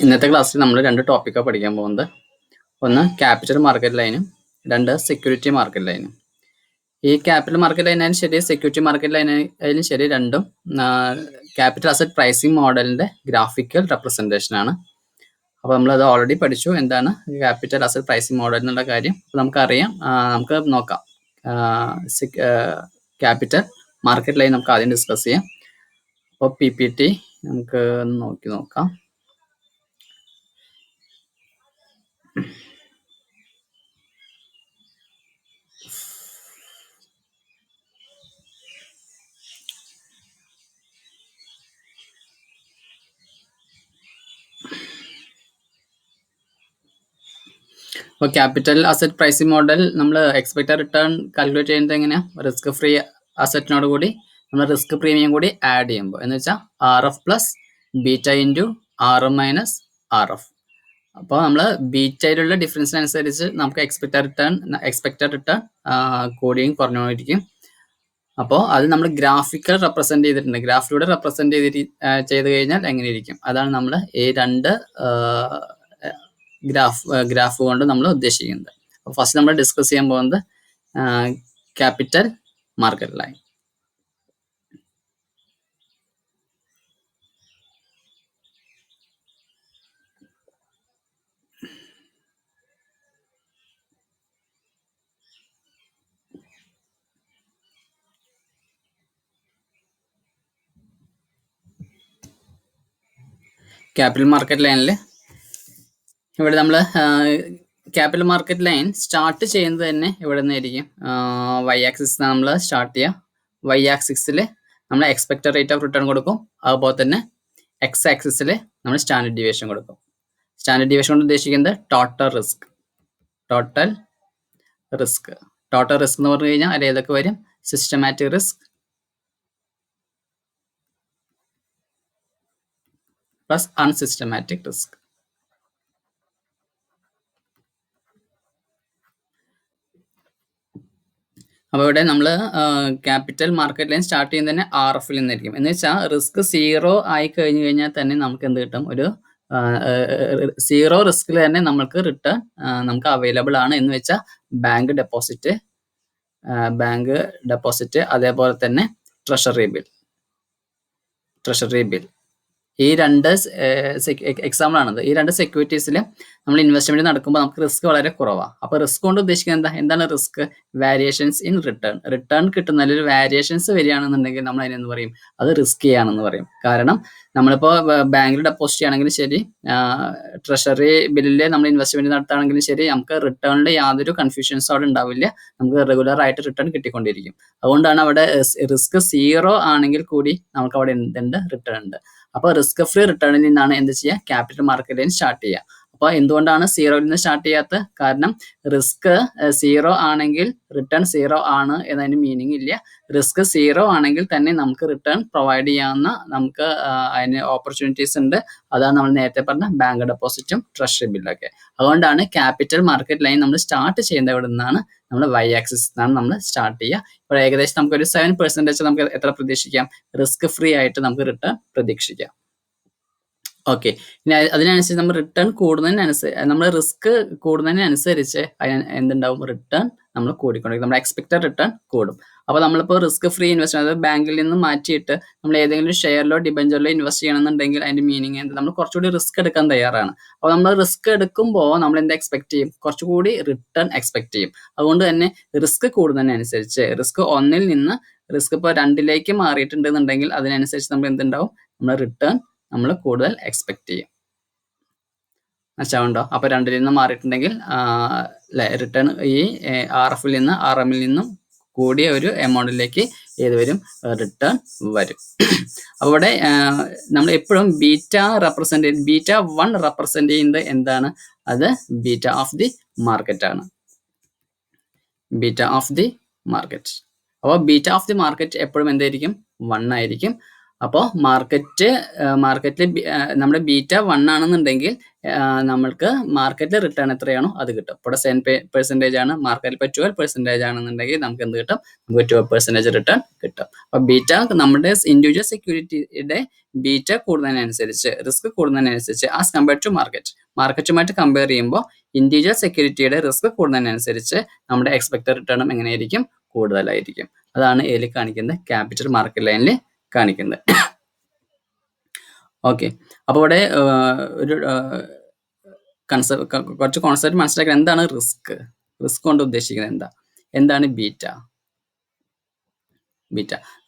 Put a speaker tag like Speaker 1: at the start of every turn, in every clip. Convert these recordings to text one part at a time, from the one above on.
Speaker 1: ഇന്നത്തെ ക്ലാസ്സിൽ നമ്മൾ 2 ടോപ്പിക്കാണ് പഠിക്കാൻ പോകുന്നത്. ഒന്ന് ക്യാപിറ്റൽ മാർക്കറ്റ് ലൈനും 2 സെക്യൂരിറ്റി മാർക്കറ്റ് ലൈനും. ഈ ക്യാപിറ്റൽ മാർക്കറ്റ് ലൈനായാലും ശരി സെക്യൂരിറ്റി മാർക്കറ്റ് ലൈനായാലും ശരി രണ്ടും ക്യാപിറ്റൽ അസറ്റ് പ്രൈസിങ് മോഡലിന്റെ ഗ്രാഫിക്കൽ റെപ്രസെൻറ്റേഷൻ ആണ്. അപ്പോൾ നമ്മളത് ഓൾറെഡി പഠിച്ചു എന്താണ് ക്യാപിറ്റൽ അസറ്റ് പ്രൈസിങ് മോഡൽ എന്നുള്ള കാര്യം. അപ്പോൾ നമുക്കറിയാം, നമുക്ക് നോക്കാം. ക്യാപിറ്റൽ മാർക്കറ്റ് ലൈൻ നമുക്ക് ആദ്യം ഡിസ്കസ് ചെയ്യാം. അപ്പോൾ PPT നമുക്ക് നോക്കാം. അപ്പോൾ ക്യാപിറ്റൽ അസറ്റ് പ്രൈസിങ് മോഡൽ നമ്മൾ എക്സ്പെക്റ്റഡ് റിട്ടേൺ കാൽക്കുലേറ്റ് ചെയ്യുന്നത് എങ്ങനെയാണ്? റിസ്ക് ഫ്രീ അസറ്റിനോട് കൂടി നമ്മൾ റിസ്ക് പ്രീമിയം കൂടി ആഡ് ചെയ്യുമ്പോൾ എന്ന് വെച്ചാൽ RF plus beta into RM minus RF. അപ്പോൾ നമ്മൾ ബീറ്റയിലുള്ള ഡിഫറൻസിനനുസരിച്ച് നമുക്ക് എക്സ്പെക്റ്റഡ് റിട്ടേൺ കൂടിയും കുറഞ്ഞുകൊണ്ടിരിക്കും. അപ്പോൾ അത് നമ്മൾ ഗ്രാഫിക്കൽ റെപ്രസെന്റ് ചെയ്തിട്ടുണ്ട്. ഗ്രാഫിലൂടെ റെപ്രസെന്റ് ചെയ്ത് കഴിഞ്ഞാൽ എങ്ങനെ ഇരിക്കും? അതാണ് നമ്മൾ ഈ 2 ഗ്രാഫ് കൊണ്ട് നമ്മൾ ഉദ്ദേശിക്കുന്നത്. അപ്പോൾ ഫസ്റ്റ് നമ്മൾ ഡിസ്കസ് ചെയ്യാൻ പോകുന്നത് capital market line. Capital market ലൈനിൽ ഇവിടെ നമ്മൾ ക്യാപിറ്റൽ മാർക്കറ്റ് ലൈൻ സ്റ്റാർട്ട് ചെയ്യുന്നത് തന്നെ ഇവിടെ നിന്നായിരിക്കും. Y ആക്സിസ് നമ്മൾ സ്റ്റാർട്ട് ചെയ്യുക. Y ആക്സിസിൽ നമ്മൾ എക്സ്പെക്റ്റഡ് റേറ്റ് ഓഫ് റിട്ടേൺ കൊടുക്കും. അതുപോലെ തന്നെ X ആക്സിസിൽ നമ്മൾ സ്റ്റാൻഡേർഡ് ഡീവിയേഷൻ കൊടുക്കും. സ്റ്റാൻഡേർഡ് ഡീവിയേഷൻ കൊണ്ട് ഉദ്ദേശിക്കുന്നത് ടോട്ടൽ റിസ്ക് എന്ന് പറഞ്ഞു കഴിഞ്ഞാൽ അതിൽ ഏതൊക്കെ വരും? Systematic risk plus unsystematic risk. അപ്പോൾ ഇവിടെ നമ്മൾ ക്യാപിറ്റൽ മാർക്കറ്റ് ലൈൻ സ്റ്റാർട്ട് ചെയ്യുന്നത് തന്നെ RF നിന്നായിരിക്കും. എന്ന് വെച്ചാൽ റിസ്ക് 0 ആയി കഴിഞ്ഞു കഴിഞ്ഞാൽ തന്നെ നമുക്ക് എന്ത് കിട്ടും? ഒരു 0 റിസ്കിൽ തന്നെ നമുക്ക് റിട്ടേൺ നമുക്ക് അവൈലബിൾ ആണ്. എന്ന് വെച്ചാൽ ബാങ്ക് ഡെപ്പോസിറ്റ് അതേപോലെ തന്നെ ട്രഷറി ബിൽ ഈ 2 എക്സാമ്പിൾ ആണത്. ഈ 2 സെക്യൂരിറ്റീസിൽ നമ്മൾ ഇൻവെസ്റ്റ്മെന്റ് നടക്കുമ്പോൾ നമുക്ക് റിസ്ക് വളരെ കുറവാണ്. അപ്പോൾ റിസ്ക് കൊണ്ട് ഉദ്ദേശിക്കുന്നത് എന്താണ്? റിസ്ക് വേരിയേഷൻസ് ഇൻ റിട്ടേൺ കിട്ടുന്നതിൽ ഒരു വേരിയേഷൻസ് വരികയാണെന്നുണ്ടെങ്കിൽ നമ്മൾ അതിനെന്ന് പറയും? അത് റിസ്കി ആണെന്ന് പറയും. കാരണം നമ്മളിപ്പോൾ ബാങ്കിൽ ഡെപ്പോസിറ്റ് ചെയ്യണമെങ്കിലും ശരി, ട്രഷറി ബില്ലിൽ നമ്മൾ ഇൻവെസ്റ്റ്മെന്റ് നടത്തുകയാണെങ്കിലും ശരി, നമുക്ക് റിട്ടേണിൽ യാതൊരു കൺഫ്യൂഷൻസും അവിടെ ഉണ്ടാവില്ല. നമുക്ക് റെഗുലർ ആയിട്ട് റിട്ടേൺ കിട്ടിക്കൊണ്ടിരിക്കും. അതുകൊണ്ടാണ് അവിടെ റിസ്ക് 0 ആണെങ്കിൽ കൂടി നമുക്ക് അവിടെ എന്തുണ്ട്? റിട്ടേൺ ഉണ്ട്. അപ്പോൾ റിസ്ക് ഫ്രീ റിട്ടേണിൽ നിന്നാണ് എന്ത് ചെയ്യുക? ക്യാപിറ്റൽ മാർക്കറ്റ് ലൈൻ സ്റ്റാർട്ട് ചെയ്യുക. അപ്പോൾ എന്തുകൊണ്ടാണ് 0യിൽ നിന്ന് സ്റ്റാർട്ട് ചെയ്യാത്തത്? കാരണം റിസ്ക് 0 ആണെങ്കിൽ റിട്ടേൺ 0 ആണ് എന്നതിന് മീനിങ് ഇല്ല. റിസ്ക് 0 ആണെങ്കിൽ തന്നെ നമുക്ക് റിട്ടേൺ പ്രൊവൈഡ് ചെയ്യാവുന്ന നമുക്ക് അതിന് ഓപ്പർച്യൂണിറ്റീസ് ഉണ്ട്. അതാണ് നമ്മൾ നേരത്തെ പറഞ്ഞ ബാങ്ക് ഡെപ്പോസിറ്റും ട്രഷറി ബില്ലൊക്കെ. അതുകൊണ്ടാണ് ക്യാപിറ്റൽ മാർക്കറ്റ് ലൈൻ നമ്മൾ സ്റ്റാർട്ട് ചെയ്യുന്നത് ഇവിടെ നിന്നാണ്. നമ്മൾ Y ആക്സിസ് നിന്നാണ് നമ്മൾ സ്റ്റാർട്ട് ചെയ്യുക. ഇപ്പോൾ ഏകദേശം നമുക്കൊരു 7% നമുക്ക് എത്ര പ്രതീക്ഷിക്കാം? റിസ്ക് ഫ്രീ ആയിട്ട് നമുക്ക് റിട്ടേൺ പ്രതീക്ഷിക്കാം. ഓക്കെ, ഇനി അതിനനുസരിച്ച് നമ്മൾ റിട്ടേൺ കൂടുന്നതിനനുസരിച്ച് നമ്മൾ റിസ്ക് കൂടുന്നതിനനുസരിച്ച് എന്തുണ്ടാവും? റിട്ടേൺ നമ്മൾ കൂടിക്കൊണ്ടിരിക്കും. നമ്മുടെ എക്സ്പെക്റ്റഡ് റിട്ടേൺ കൂടും. അപ്പോൾ നമ്മളിപ്പോൾ റിസ്ക് ഫ്രീ ഇൻവെസ്റ്റ്മെന്റ് അതായത് ബാങ്കിൽ നിന്ന് മാറ്റിയിട്ട് നമ്മൾ ഏതെങ്കിലും ഷെയറിലോ ഡിബഞ്ചറിലോ ഇൻവെസ്റ്റ് ചെയ്യണമെന്നുണ്ടെങ്കിൽ അതിന്റെ മീനിങ് എന്ത്? നമ്മൾ കുറച്ചുകൂടി റിസ്ക് എടുക്കാൻ തയ്യാറാണ്. അപ്പോൾ നമ്മൾ റിസ്ക് എടുക്കുമ്പോൾ നമ്മൾ എന്ത് എക്സ്പെക്ട് ചെയ്യും? കുറച്ചുകൂടി റിട്ടേൺ എക്സ്പെക്ട് ചെയ്യും. അതുകൊണ്ട് തന്നെ റിസ്ക് കൂടുന്നതിനനുസരിച്ച് റിസ്ക് 1ൽ നിന്ന് റിസ്ക് ഇപ്പോൾ 2ലേക്ക് മാറിയിട്ടുണ്ടെന്നുണ്ടെങ്കിൽ അതിനനുസരിച്ച് നമ്മൾ എന്തുണ്ടാവും? നമ്മൾ റിട്ടേൺ നമ്മൾ കൂടുതൽ എക്സ്പെക്ട് ചെയ്യും. മനസ്സിലാവുണ്ടോ? അപ്പോൾ 2ൽ നിന്ന് മാറിയിട്ടുണ്ടെങ്കിൽ റിട്ടേൺ ഈ RFൽ നിന്ന് RMൽ നിന്നും കൂടിയ ഒരു എമൗണ്ടിലേക്ക് ഏത് വരും? റിട്ടേൺ വരും. അപ്പോൾ ഇവിടെ നമ്മൾ എപ്പോഴും ബീറ്റ 1 റെപ്രസെന്റ് ചെയ്യുന്നത് എന്താണ്? അത് ബീറ്റ ഓഫ് ദി മാർക്കറ്റ് ആണ്. അപ്പോൾ ബീറ്റ ഓഫ് ദി മാർക്കറ്റ് എപ്പോഴും എന്തായിരിക്കും? 1 ആയിരിക്കും. അപ്പോൾ മാർക്കറ്റിൽ നമ്മുടെ ബീറ്റ 1 ആണെന്നുണ്ടെങ്കിൽ നമ്മൾക്ക് മാർക്കറ്റിൽ റിട്ടേൺ എത്രയാണോ അത് കിട്ടും. ഇവിടെ 7% ആണ്, മാർക്കറ്റിൽ ഇപ്പോൾ 12% ആണെന്നുണ്ടെങ്കിൽ നമുക്ക് എന്ത് കിട്ടും? നമുക്ക് 12% റിട്ടേൺ കിട്ടും. അപ്പോൾ ബീറ്റ നമ്മുടെ ഇൻഡിവിജ്വൽ സെക്യൂരിറ്റിയുടെ ബീറ്റ കൂടുന്നതിനനുസരിച്ച്, റിസ്ക് കൂടുന്നതിനനുസരിച്ച് ആസ് കമ്പയർഡ് ടു മാർക്കറ്റുമായിട്ട് കമ്പയർ ചെയ്യുമ്പോൾ ഇൻഡിവിജ്വൽ സെക്യൂരിറ്റിയുടെ റിസ്ക് കൂടുന്നതിനനുസരിച്ച് നമ്മുടെ എക്സ്പെക്ടഡ് റിട്ടേണും എങ്ങനെയായിരിക്കും? കൂടുതലായിരിക്കും. അതാണ് ഇതിൽ കാണിക്കുന്നത്, ക്യാപിറ്റൽ മാർക്കറ്റ് ലൈനിൽ കാണിക്കുന്നത്. ഓക്കെ, അപ്പോൾ ഇവിടെ ഒരു കുറച്ച് കോൺസെപ്റ്റ് മനസ്സിലാക്കാൻ, എന്താണ് റിസ്ക് കൊണ്ട് ഉദ്ദേശിക്കുന്നത് എന്താണ് ബീറ്റ?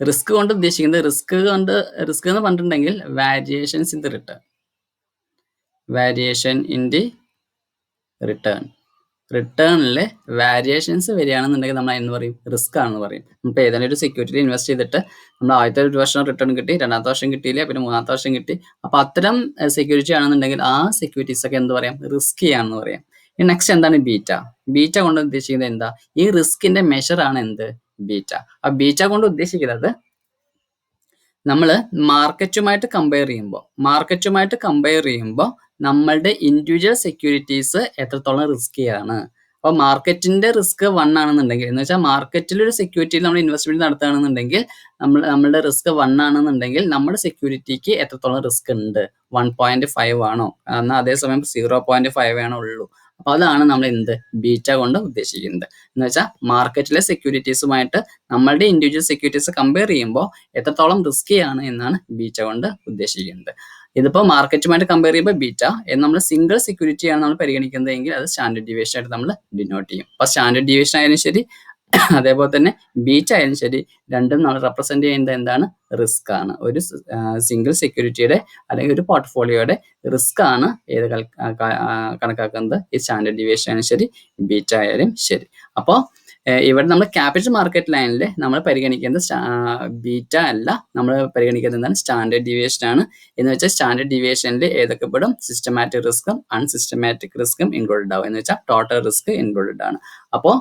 Speaker 1: റിസ്ക് കൊണ്ട് ഉദ്ദേശിക്കുന്നത്, റിസ്ക് എന്ന് പറഞ്ഞിട്ടുണ്ടെങ്കിൽ വേരിയേഷൻസ് ഇൻ ദി റിട്ടേൺ, റിട്ടേണിൽ വേരിയേഷൻസ് വരികയാണെന്നുണ്ടെങ്കിൽ നമ്മൾ എന്ന് പറയും? റിസ്ക് ആണെന്ന് പറയും. നമുക്ക് ഏതെങ്കിലും ഒരു സെക്യൂരിറ്റി ഇൻവെസ്റ്റ് ചെയ്തിട്ട് നമ്മൾ ആദ്യത്തെ ഒരു വർഷം റിട്ടേൺ കിട്ടി, രണ്ടാമത്തെ വർഷം കിട്ടിയില്ല, പിന്നെ മൂന്നാമത്തെ വർഷം കിട്ടി. അപ്പോൾ അത്തരം സെക്യൂരിറ്റി ആണെന്നുണ്ടെങ്കിൽ ആ സെക്യൂരിറ്റീസ് ഒക്കെ എന്ത് പറയാം? റിസ്കി ആണെന്ന് പറയാം. നെക്സ്റ്റ് എന്താണ് ബീറ്റ കൊണ്ട് ഉദ്ദേശിക്കുന്നത് എന്താ? ഈ റിസ്കിന്റെ മെഷർ ആണ് എന്ത്? ബീറ്റ. ആ ബീറ്റ കൊണ്ട് ഉദ്ദേശിക്കുന്നത് നമ്മൾ മാർക്കറ്റുമായിട്ട് കമ്പയർ ചെയ്യുമ്പോൾ നമ്മളുടെ ഇൻഡിവിജ്വൽ സെക്യൂരിറ്റീസ് എത്രത്തോളം റിസ്കിയാണ്. അപ്പോൾ മാർക്കറ്റിന്റെ റിസ്ക് 1 ആണെന്നുണ്ടെങ്കിൽ, എന്ന് വെച്ചാൽ മാർക്കറ്റിൽ ഒരു സെക്യൂരിറ്റിയിൽ നമ്മൾ ഇൻവെസ്റ്റ്മെന്റ് നടത്തുകയാണെന്നുണ്ടെങ്കിൽ നമ്മളുടെ റിസ്ക് 1 ആണെന്നുണ്ടെങ്കിൽ നമ്മുടെ സെക്യൂരിറ്റിക്ക് എത്രത്തോളം റിസ്ക് ഉണ്ട്? 1.5 ആണോ? എന്നാൽ അതേസമയം 0.5 ആണോ ഉള്ളൂ? അപ്പോൾ അതാണ് നമ്മൾ എന്ത്? ബീറ്റ കൊണ്ട് ഉദ്ദേശിക്കുന്നത്. എന്ന് വെച്ചാൽ മാർക്കറ്റിലെ സെക്യൂരിറ്റീസുമായിട്ട് നമ്മളുടെ ഇൻഡിവിജ്വൽ സെക്യൂരിറ്റീസ് കമ്പയർ ചെയ്യുമ്പോൾ എത്രത്തോളം റിസ്കിയാണ് എന്നാണ് ബീറ്റ കൊണ്ട് ഉദ്ദേശിക്കുന്നത്. ഇതിപ്പോൾ മാർക്കറ്റുമായിട്ട് കമ്പയർ ചെയ്യുമ്പോൾ ബീറ്റ, നമ്മൾ സിംഗിൾ സെക്യൂരിറ്റി ആണ് നമ്മൾ പരിഗണിക്കുന്നതെങ്കിൽ അത് സ്റ്റാൻഡേർഡ് ഡീവിയേഷൻ ആയിട്ട് നമ്മൾ ഡിനോട്ട് ചെയ്യും. അപ്പോൾ സ്റ്റാൻഡേർഡ് ഡീവിയേഷൻ ആയാലും ശരി, അതേപോലെ തന്നെ ബീറ്റ ആയാലും ശരി, രണ്ടും നമ്മൾ റെപ്രസെന്റ് ചെയ്യുന്നത് എന്താണ്? റിസ്ക് ആണ്. ഒരു സിംഗിൾ സെക്യൂരിറ്റിയുടെ അല്ലെങ്കിൽ ഒരു പോർട്ട്ഫോളിയോയുടെ റിസ്ക് ആണ് ഏത് കണക്കാക്കുന്നത്? ഈ സ്റ്റാൻഡേർഡ് ഡീവിയേഷൻ ആയാലും ശരി, ബീറ്റ ആയാലും ശരി. അപ്പോൾ ഇവിടെ നമ്മൾ ക്യാപിറ്റൽ മാർക്കറ്റ് ലൈനിൽ നമ്മൾ പരിഗണിക്കുന്നത് ബീറ്റ അല്ല, നമ്മൾ പരിഗണിക്കുന്നത് എന്താണ്? സ്റ്റാൻഡേർഡ് ഡീവിയേഷൻ ആണ്. എന്ന് വെച്ചാൽ സ്റ്റാൻഡേർഡ് ഡീവിയേഷനിൽ ഏതൊക്കെ പെടും? സിസ്റ്റമാറ്റിക് റിസ്ക്കും അൺസിസ്റ്റമാറ്റിക് റിസ്ക്കും ഇൻക്ലൂഡഡ് ആവും. എന്ന് വെച്ചാൽ ടോട്ടൽ റിസ്ക് ഇൻക്ലൂഡഡ് ആണ്. അപ്പോൾ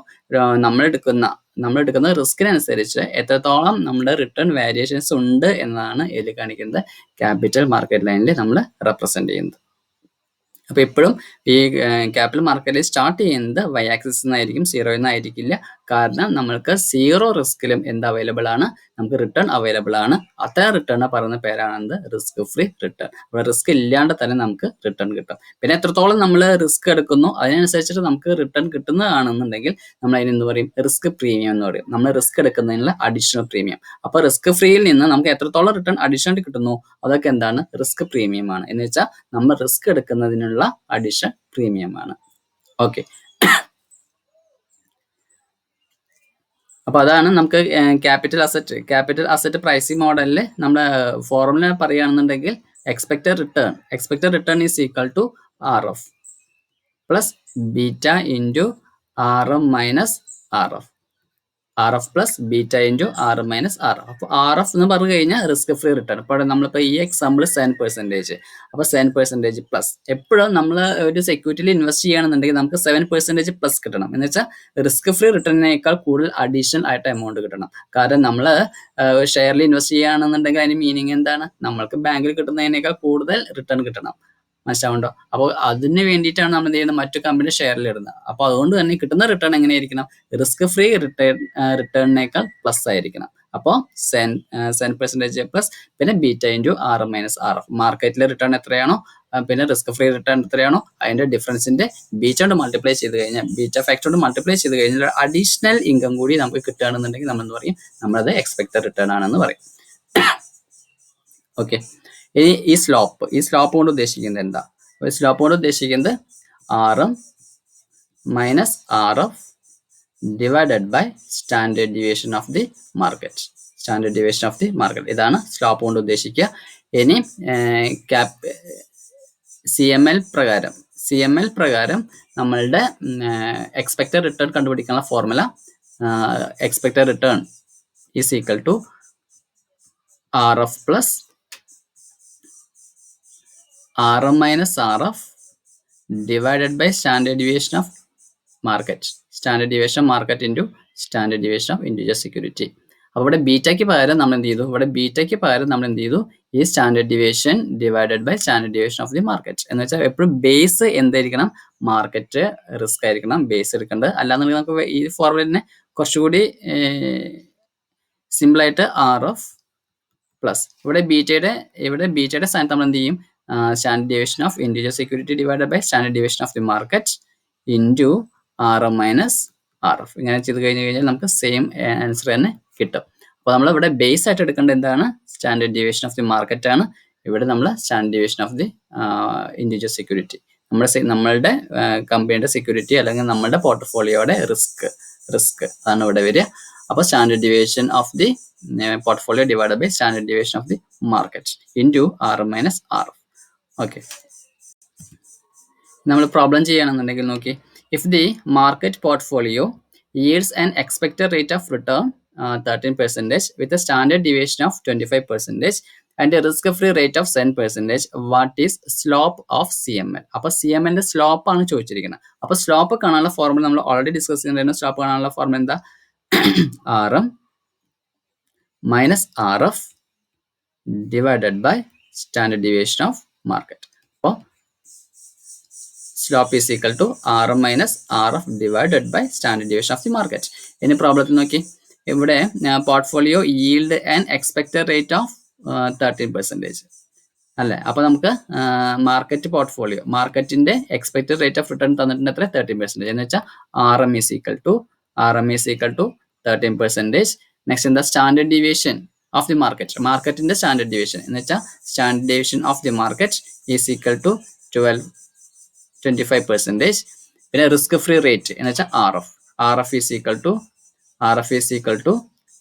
Speaker 1: നമ്മൾ എടുക്കുന്ന റിസ്കിനനുസരിച്ച് എത്രത്തോളം നമ്മുടെ റിട്ടേൺ വേരിയേഷൻസ് ഉണ്ട് എന്നതാണ് ഇതിൽ കാണിക്കുന്നത് ക്യാപിറ്റൽ മാർക്കറ്റ് ലൈനിൽ നമ്മൾ റെപ്രസെന്റ് ചെയ്യുന്നത്. അപ്പോൾ എപ്പോഴും ഈ ക്യാപിറ്റൽ മാർക്കറ്റിൽ സ്റ്റാർട്ട് ചെയ്യുന്നത് വൈ ആക്സിസ് എന്നായിരിക്കും, 0 എന്നായിരിക്കില്ല. കാരണം നമ്മൾക്ക് 0 റിസ്കിലും എന്ത് അവൈലബിൾ ആണ്? നമുക്ക് റിട്ടേൺ അവൈലബിൾ ആണ്. അത്തരം റിട്ടേൺ പറയുന്ന പേരാണെന്ത്? Risk free return. അപ്പോൾ റിസ്ക് ഇല്ലാണ്ട് തന്നെ നമുക്ക് റിട്ടേൺ കിട്ടും. പിന്നെ എത്രത്തോളം നമ്മൾ റിസ്ക് എടുക്കുന്നു അതിനനുസരിച്ചിട്ട് നമുക്ക് റിട്ടേൺ കിട്ടുന്നതാണെന്നുണ്ടെങ്കിൽ നമ്മൾ അതിനെന്ത് പറയും? റിസ്ക് പ്രീമിയം എന്ന് പറയും. നമ്മൾ റിസ്ക് എടുക്കുന്നതിനുള്ള അഡീഷണൽ പ്രീമിയം. അപ്പോൾ റിസ്ക് ഫ്രീയിൽ നിന്ന് നമുക്ക് എത്രത്തോളം റിട്ടേൺ അഡീഷണൽ കിട്ടുന്നു അതൊക്കെ എന്താണ്? റിസ്ക് പ്രീമിയം ആണ്. എന്ന് വെച്ചാൽ നമ്മൾ റിസ്ക് എടുക്കുന്നതിനുള്ള അഡീഷൻ പ്രീമിയം ആണ്. ഓക്കെ, അപ്പൊ അതാണ് നമുക്ക് ക്യാപിറ്റൽ അസറ്റ് പ്രൈസിംഗ് മോഡലിൽ നമ്മുടെ ഫോർമുല പറയുകയാണെന്നുണ്ടെങ്കിൽ expected return is equal to RF plus beta into RM minus RF plus beta into RM minus RF. അപ്പോൾ RF എന്ന് പറഞ്ഞു കഴിഞ്ഞാൽ റിസ്ക് ഫ്രീ റിട്ടേൺ. ഇപ്പോൾ നമ്മളിപ്പോൾ ഈ എക്സാമ്പിൾ 7%, അപ്പോൾ 7% പ്ലസ്. എപ്പോഴും നമ്മൾ ഒരു സെക്യൂരിറ്റിയിൽ ഇൻവെസ്റ്റ് ചെയ്യുകയാണെന്നുണ്ടെങ്കിൽ നമുക്ക് 7% പ്ലസ് കിട്ടണം. എന്ന് വെച്ചാൽ റിസ്ക് ഫ്രീ റിട്ടേണിനേക്കാൾ കൂടുതൽ അഡീഷണൽ ആയിട്ട് എമൗണ്ട് കിട്ടണം. കാരണം നമ്മൾ ഷെയറിൽ ഇൻവെസ്റ്റ് ചെയ്യുകയാണെന്നുണ്ടെങ്കിൽ അതിന് മീനിങ് എന്താണ്? നമ്മൾക്ക് ബാങ്കിൽ കിട്ടുന്നതിനേക്കാൾ കൂടുതൽ റിട്ടേൺ കിട്ടണം. മനസ്സിലാവുണ്ടോ? അപ്പോൾ അതിന് വേണ്ടിയിട്ടാണ് നമ്മൾ എന്ത് ചെയ്യുന്നത്? മറ്റു കമ്പനി ഷെയറിൽ ഇടുന്നത്. അപ്പോൾ അതുകൊണ്ട് തന്നെ കിട്ടുന്ന റിട്ടേൺ എങ്ങനെയായിരിക്കണം? റിസ്ക് ഫ്രീ റിട്ടേണിനേക്കാൾ പ്ലസ് ആയിരിക്കണം. അപ്പോൾ 7% പ്ലസ് പിന്നെ beta into RM minus RF. മാർക്കറ്റിലെ റിട്ടേൺ എത്രയാണോ പിന്നെ റിസ്ക് ഫ്രീ റിട്ടേൺ എത്രയാണോ അതിന്റെ ഡിഫറൻസിന്റെ ബീറ്റ കൊണ്ട് മൾട്ടിപ്ലൈ ചെയ്ത് കഴിഞ്ഞാൽ, ബീറ്റ ഫാക്ടർ കൊണ്ട് മൾട്ടിപ്ലൈ ചെയ്ത് കഴിഞ്ഞാൽ അഡീഷണൽ ഇൻകം കൂടി നമുക്ക് കിട്ടുകയാണെന്നുണ്ടെങ്കിൽ നമ്മൾ എന്ത് പറയും? നമ്മളത് എക്സ്പെക്ടഡ് റിട്ടേൺ ആണെന്ന് പറയും. ഓക്കെ, ഇനി ഈ സ്ലോപ്പ് കൊണ്ട് ഉദ്ദേശിക്കുന്നത് എന്താ? സ്ലോപ്പ് കൊണ്ട് ഉദ്ദേശിക്കുന്നത് RM minus RF divided by standard deviation of the market. ഇതാണ് സ്ലോപ്പ് കൊണ്ട് ഉദ്ദേശിക്കുക. ഇനി CML പ്രകാരം നമ്മളുടെ എക്സ്പെക്ടഡ് റിട്ടേൺ കണ്ടുപിടിക്കാനുള്ള formula expected return is equal to RF plus RM minus RF divided by standard deviation of market into standard deviation of individual security. അപ്പോൾ ഇവിടെ ബീറ്റയ്ക്ക് പകരം നമ്മൾ എന്ത് ചെയ്തു, ഈ standard deviation divided by standard deviation of the market. എന്ന് വെച്ചാൽ എപ്പോഴും ബേസ് എന്തായിരിക്കണം, മാർക്കറ്റ് റിസ്ക് ആയിരിക്കണം ബേസ് എടുക്കേണ്ടത്. അല്ലാന്നുണ്ടെങ്കിൽ നമുക്ക് ഈ ഫോർമുല തന്നെ കുറച്ചുകൂടി സിമ്പിൾ ആയിട്ട് ആർ എഫ് പ്ലസ് ഇവിടെ ബീറ്റയുടെ സ്ഥാനത്ത് നമ്മൾ എന്ത് ചെയ്യും, standard deviation of individual security divided by standard deviation of the market into R M minus R F. ഇങ്ങനെ ചെയ്ത് കഴിഞ്ഞാൽ നമുക്ക് സെയിം ആൻസർ തന്നെ കിട്ടും. അപ്പോൾ നമ്മൾ ഇവിടെ ബേസ് ആയിട്ട് എടുക്കേണ്ടത് എന്താണ്, standard deviation of the market ആണ്. ഇവിടെ നമ്മൾ standard deviation of the individual security, നമ്മളുടെ കമ്പനിയുടെ സെക്യൂരിറ്റി അല്ലെങ്കിൽ നമ്മളുടെ പോർട്ട്ഫോളിയോയുടെ റിസ്ക് അതാണ് ഇവിടെ വരിക. അപ്പോൾ standard deviation of the portfolio divided by standard deviation of the market into R M minus R F. Okay, നമ്മൾ പ്രോബ്ലം ചെയ്യുകയാണെന്നുണ്ടെങ്കിൽ നോക്കി, if the market portfolio yields an expected rate of return 13% with a standard deviation of 25% and a risk-free rate of 10%, what is slope of CML? അപ്പോൾ CML ന്റെ slope ആണ് ചോദിച്ചിരിക്കുന്നത്. അപ്പോൾ slope കാണാനുള്ള formula നമ്മൾ ഓൾറെഡി ഡിസ്കസ് ചെയ്തിട്ടുണ്ടായിരുന്നു. Slope കാണാനുള്ള formula എന്താ, R M minus R F divided by standard deviation of market. അപ്പോൾ slope is equal to R M minus R F divided by standard deviation of the market. ഇനി പ്രോബ്ലത്തിൽ നോക്കി, ഇവിടെ portfolio yield and expected rate of 13% അല്ലേ. അപ്പോൾ നമുക്ക് മാർക്കറ്റിന്റെ expected rate of return തന്നിട്ടുണ്ട് എത്ര, 13%. എന്ന് വെച്ചാൽ R M is equal to 13%. Next എന്താ, സ്റ്റാൻഡേർഡ് ഡീവിയേഷൻ ഓഫ് ദി മാർക്കറ്റിന്റെ സ്റ്റാൻഡേർഡ് ഡീവിയേഷൻ എന്ന് വെച്ചാൽ standard deviation of the market is equal to 25%. പിന്നെ റിസ്ക് ഫ്രീ റേറ്റ് എന്ന് വെച്ചാൽ R F is equal to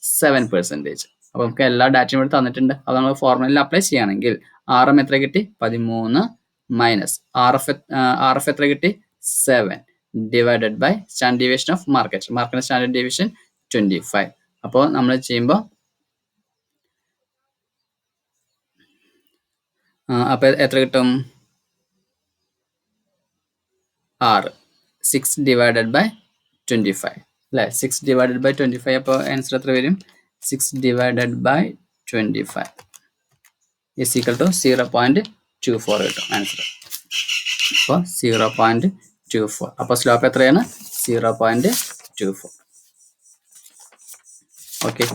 Speaker 1: 7%. അപ്പോൾ നമുക്ക് എല്ലാ ഡാറ്റയും ഇവിടെ തന്നിട്ടുണ്ട്. അത് നമ്മൾ ഫോർമുലയിൽ അപ്ലൈ ചെയ്യുകയാണെങ്കിൽ ആർ എം എത്ര കിട്ടി, 13 മൈനസ് ആർ എഫ് എത്ര കിട്ടി, 7 divided by standard deviation of market standard deviation 25. അപ്പോൾ നമ്മൾ ചെയ്യുമ്പോൾ അപ്പോൾ എത്ര കിട്ടും, 6 ഡിവൈഡഡ് ബൈ 25 അല്ലേ, 6 ഡിവൈഡഡ് ബൈ 25. അപ്പോൾ ആൻസർ എത്ര വരും, 6 divided by 25 is equal to 0.24 കിട്ടും ആൻസർ. അപ്പോൾ 0.24. അപ്പോൾ സ്ലോപ്പ് എത്രയാണ്, 0.24. ഓക്കെ,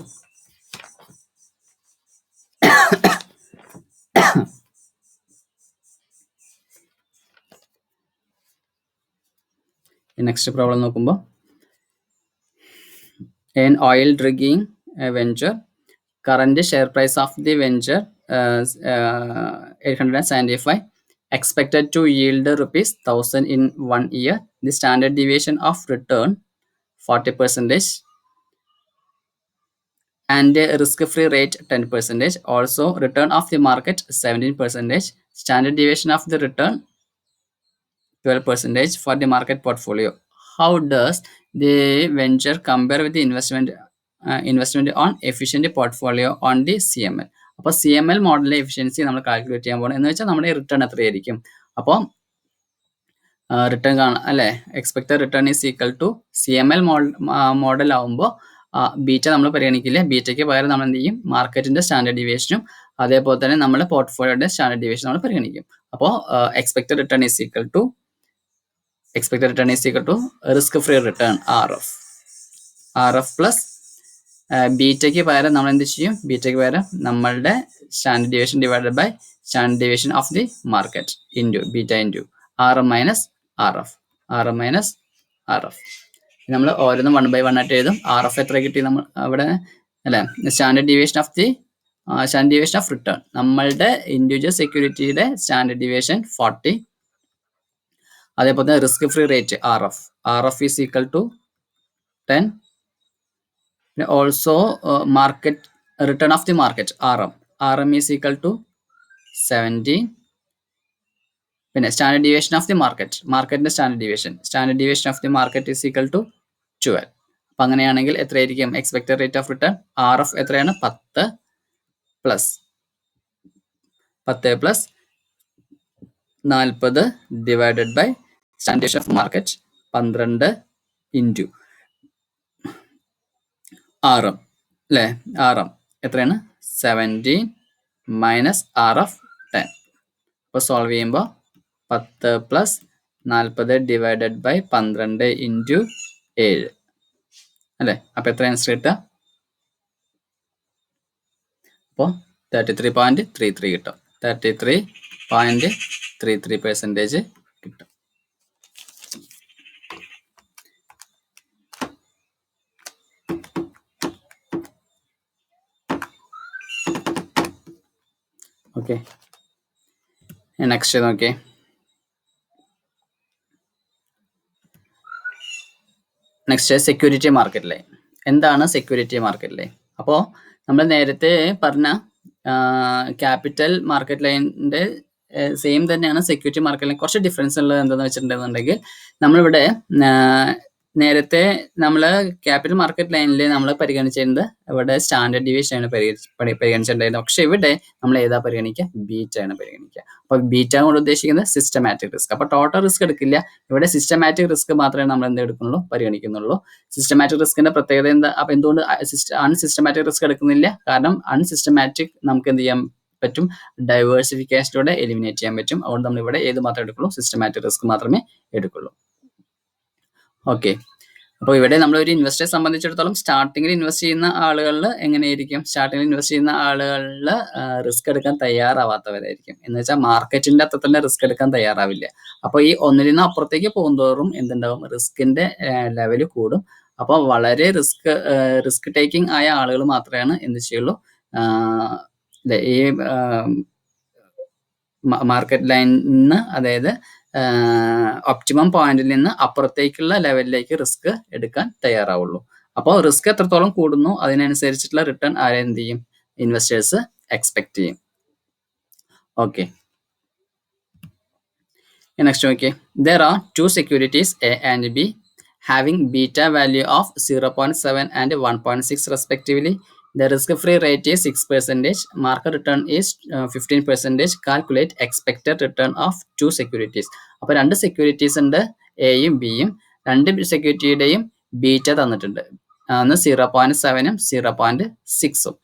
Speaker 1: നെക്സ്റ്റ് പ്രോബ്ലം നോക്കുമ്പോൾ, an oil drilling venture, current share price of the venture 875, expected to yield rupees 1000 in 1 year. The standard deviation of return 40% and risk-free rate 10%. Also return of the market 17%. Standard deviation of the return 12% for the market portfolio. How does the venture compare with the investment on efficient portfolio on the CML? അപ്പോൾ CML മോഡലിലെ efficiency നമ്മൾ calculate ചെയ്യാൻ പോകുന്നത് എന്ന് വെച്ചാൽ നമ്മുടെ return എത്രയായിരിക്കും. അപ്പോൾ return കാണാം അല്ലേ, expected return is equal to CML model ആവുമ്പോൾ ബീറ്റ നമ്മൾ പരിഗണിക്കില്ല. ബീറ്റയ്ക്ക് പകരം നമ്മൾ എന്ത് ചെയ്യും, മാർക്കറ്റിന്റെ സ്റ്റാൻഡേർഡ് ഡീവിയേഷനും അതേപോലെ തന്നെ നമ്മുടെ പോർട്ട്ഫോളിയോയുടെ സ്റ്റാൻഡേർഡ് ഡീവിയേഷൻ നമ്മൾ പരിഗണിക്കും. അപ്പോൾ expected return is equal to risk free return R F plus ബീറ്റയ്ക്ക് പകരം നമ്മൾ എന്ത് ചെയ്യും, ബീറ്റയ്ക്ക് പകരം നമ്മളുടെ standard deviation divided by standard deviation of the market into beta into R M minus R F. നമ്മൾ ഓരോന്നും 1 by 1 ആയിട്ട് എഴുതും. ആർ എഫ് എത്ര കിട്ടി നമ്മൾ അവിടെ അല്ലേ, സ്റ്റാൻഡേർഡ് ഡീവിയേഷൻ ഓഫ് റിട്ടേൺ നമ്മളുടെ ഇൻഡിവിജ്വൽ സെക്യൂരിറ്റിയുടെ സ്റ്റാൻഡേർഡ് ഡീവിയേഷൻ 40. അതേപോലെ തന്നെ risk free rate R F is equal to 10. പിന്നെ also market return of the market R M is equal to 17. പിന്നെ സ്റ്റാൻഡേർഡ് ഡീവിയേഷൻ ഓഫ് ദി മാർക്കറ്റിന്റെ standard deviation of the market is equal to 12. അപ്പം അങ്ങനെയാണെങ്കിൽ എത്രയായിരിക്കും expected rate of return, R F എത്രയാണ്, 10 plus 40 divided by standard of market 12 into R M അല്ലേ? RM എത്രയാണ്? 17 minus RF10. അപ്പോൾ solve ചെയ്യുമ്പോൾ 10 plus 40 divided by 12 into 7 അല്ലേ? അപ്പോൾ എത്ര ആൻസർ കിട്ടുക? അപ്പോൾ 33.33 കിട്ടും. 33.33% കിട്ടും. ഓക്കെ, നെക്സ്റ്റ് നോക്കിയേ. Next security market line. എന്താണ് സെക്യൂരിറ്റി മാർക്കറ്റ് ലൈൻ? അപ്പോൾ നമ്മൾ നേരത്തെ പറഞ്ഞ ക്യാപിറ്റൽ മാർക്കറ്റ് ലൈനിൻ്റെ സെയിം തന്നെയാണ് സെക്യൂരിറ്റി മാർക്കറ്റ് ലൈൻ. കുറച്ച് ഡിഫറൻസ് ഉള്ളത് എന്താണെന്ന് വെച്ചിട്ടുണ്ടെന്നുണ്ടെങ്കിൽ നമ്മളിവിടെ നേരത്തെ നമ്മൾ ക്യാപിറ്റൽ മാർക്കറ്റ് ലൈനിൽ നമ്മൾ പരിഗണിച്ചിരുന്നത് ഇവിടെ സ്റ്റാൻഡേർഡ് ഡീവിയേഷൻ ആണ് പരിഗണിച്ചിട്ടുണ്ടായിരുന്നത്. പക്ഷെ ഇവിടെ നമ്മൾ ഏതാ പരിഗണിക്കുക? ബീറ്റ ആണ് പരിഗണിക്കുക. അപ്പോൾ ബീറ്റ കൊണ്ട് ഉദ്ദേശിക്കുന്നത് സിസ്റ്റമാറ്റിക് റിസ്ക്. അപ്പോൾ ടോട്ടൽ റിസ്ക് എടുക്കില്ല, ഇവിടെ സിസ്റ്റമാറ്റിക് റിസ്ക് മാത്രമേ നമ്മൾ എന്ത് എടുക്കുന്നുള്ളൂ? പരിഗണിക്കുന്നുള്ളൂ. സിസ്റ്റമാറ്റിക് റിസ്കിന്റെ പ്രത്യേകത എന്താ? അപ്പോൾ എന്തുകൊണ്ട് അൺസിസ്റ്റമാറ്റിക് റിസ്ക് എടുക്കുന്നില്ല? കാരണം അൺസിസ്റ്റമാറ്റിക് നമുക്ക് എന്ത് ചെയ്യാൻ പറ്റും? ഡൈവേഴ്സിഫിക്കേഷനിലൂടെ എലിമിനേറ്റ് ചെയ്യാൻ പറ്റും. അതുകൊണ്ട് നമ്മൾ ഇവിടെ ഏത് മാത്രമേ എടുക്കുള്ളൂ? സിസ്റ്റമാറ്റിക് റിസ്ക് മാത്രമേ എടുക്കുള്ളൂ. ഓക്കെ, അപ്പോൾ ഇവിടെ നമ്മൾ ഒരു ഇൻവെസ്റ്ററെ സംബന്ധിച്ചിടത്തോളം സ്റ്റാർട്ടിങ്ങിൽ ഇൻവെസ്റ്റ് ചെയ്യുന്ന ആളുകളിൽ എങ്ങനെയായിരിക്കും? സ്റ്റാർട്ടിങ്ങിൽ ഇൻവെസ്റ്റ് ചെയ്യുന്ന ആളുകളിൽ റിസ്ക് എടുക്കാൻ തയ്യാറാവാത്തവരായിരിക്കും. എന്ന് വെച്ചാൽ മാർക്കറ്റിന്റെ അത്ര തന്നെ റിസ്ക് എടുക്കാൻ തയ്യാറാവില്ല. അപ്പോൾ ഈ ഒന്നിൽ നിന്ന് അപ്പുറത്തേക്ക് പോകുന്തോറും എന്തുണ്ടാവും? റിസ്കിന്റെ ലെവൽ കൂടും. അപ്പോൾ വളരെ റിസ്ക് ടേക്കിംഗ് ആയ ആളുകൾ മാത്രമാണ് എന്ത് ചെയ്യുള്ളൂ? ഈ മാർക്കറ്റ് ലൈനിൽ നിന്ന്, അതായത് ഒപ്റ്റിമം പോയിന്റിൽ നിന്ന് അപ്പുറത്തേക്കുള്ള ലെവലിലേക്ക് റിസ്ക് എടുക്കാൻ തയ്യാറാവുള്ളൂ. അപ്പോൾ റിസ്ക് എത്രത്തോളം കൂടുന്നു അതിനനുസരിച്ചിട്ടുള്ള റിട്ടേൺ എന്ത് ചെയ്യും? ഇൻവെസ്റ്റേഴ്സ് എക്സ്പെക്ട് ചെയ്യും. ഓക്കെ, നെക്സ്റ്റ് നോക്കിയേ. There are two securities A and B having beta value of 0.7 and 1.6 respectively. The risk-free rate is 6%. Market return is 15%. Calculate expected return of two securities. അപ്പോൾ രണ്ട് securities ഉണ്ട്, എയും ബിയും. രണ്ട് സെക്യൂരിറ്റിയുടെയും beta തന്നിട്ടുണ്ട്. ഒന്ന് 0.7ഉം 0.6ഉം.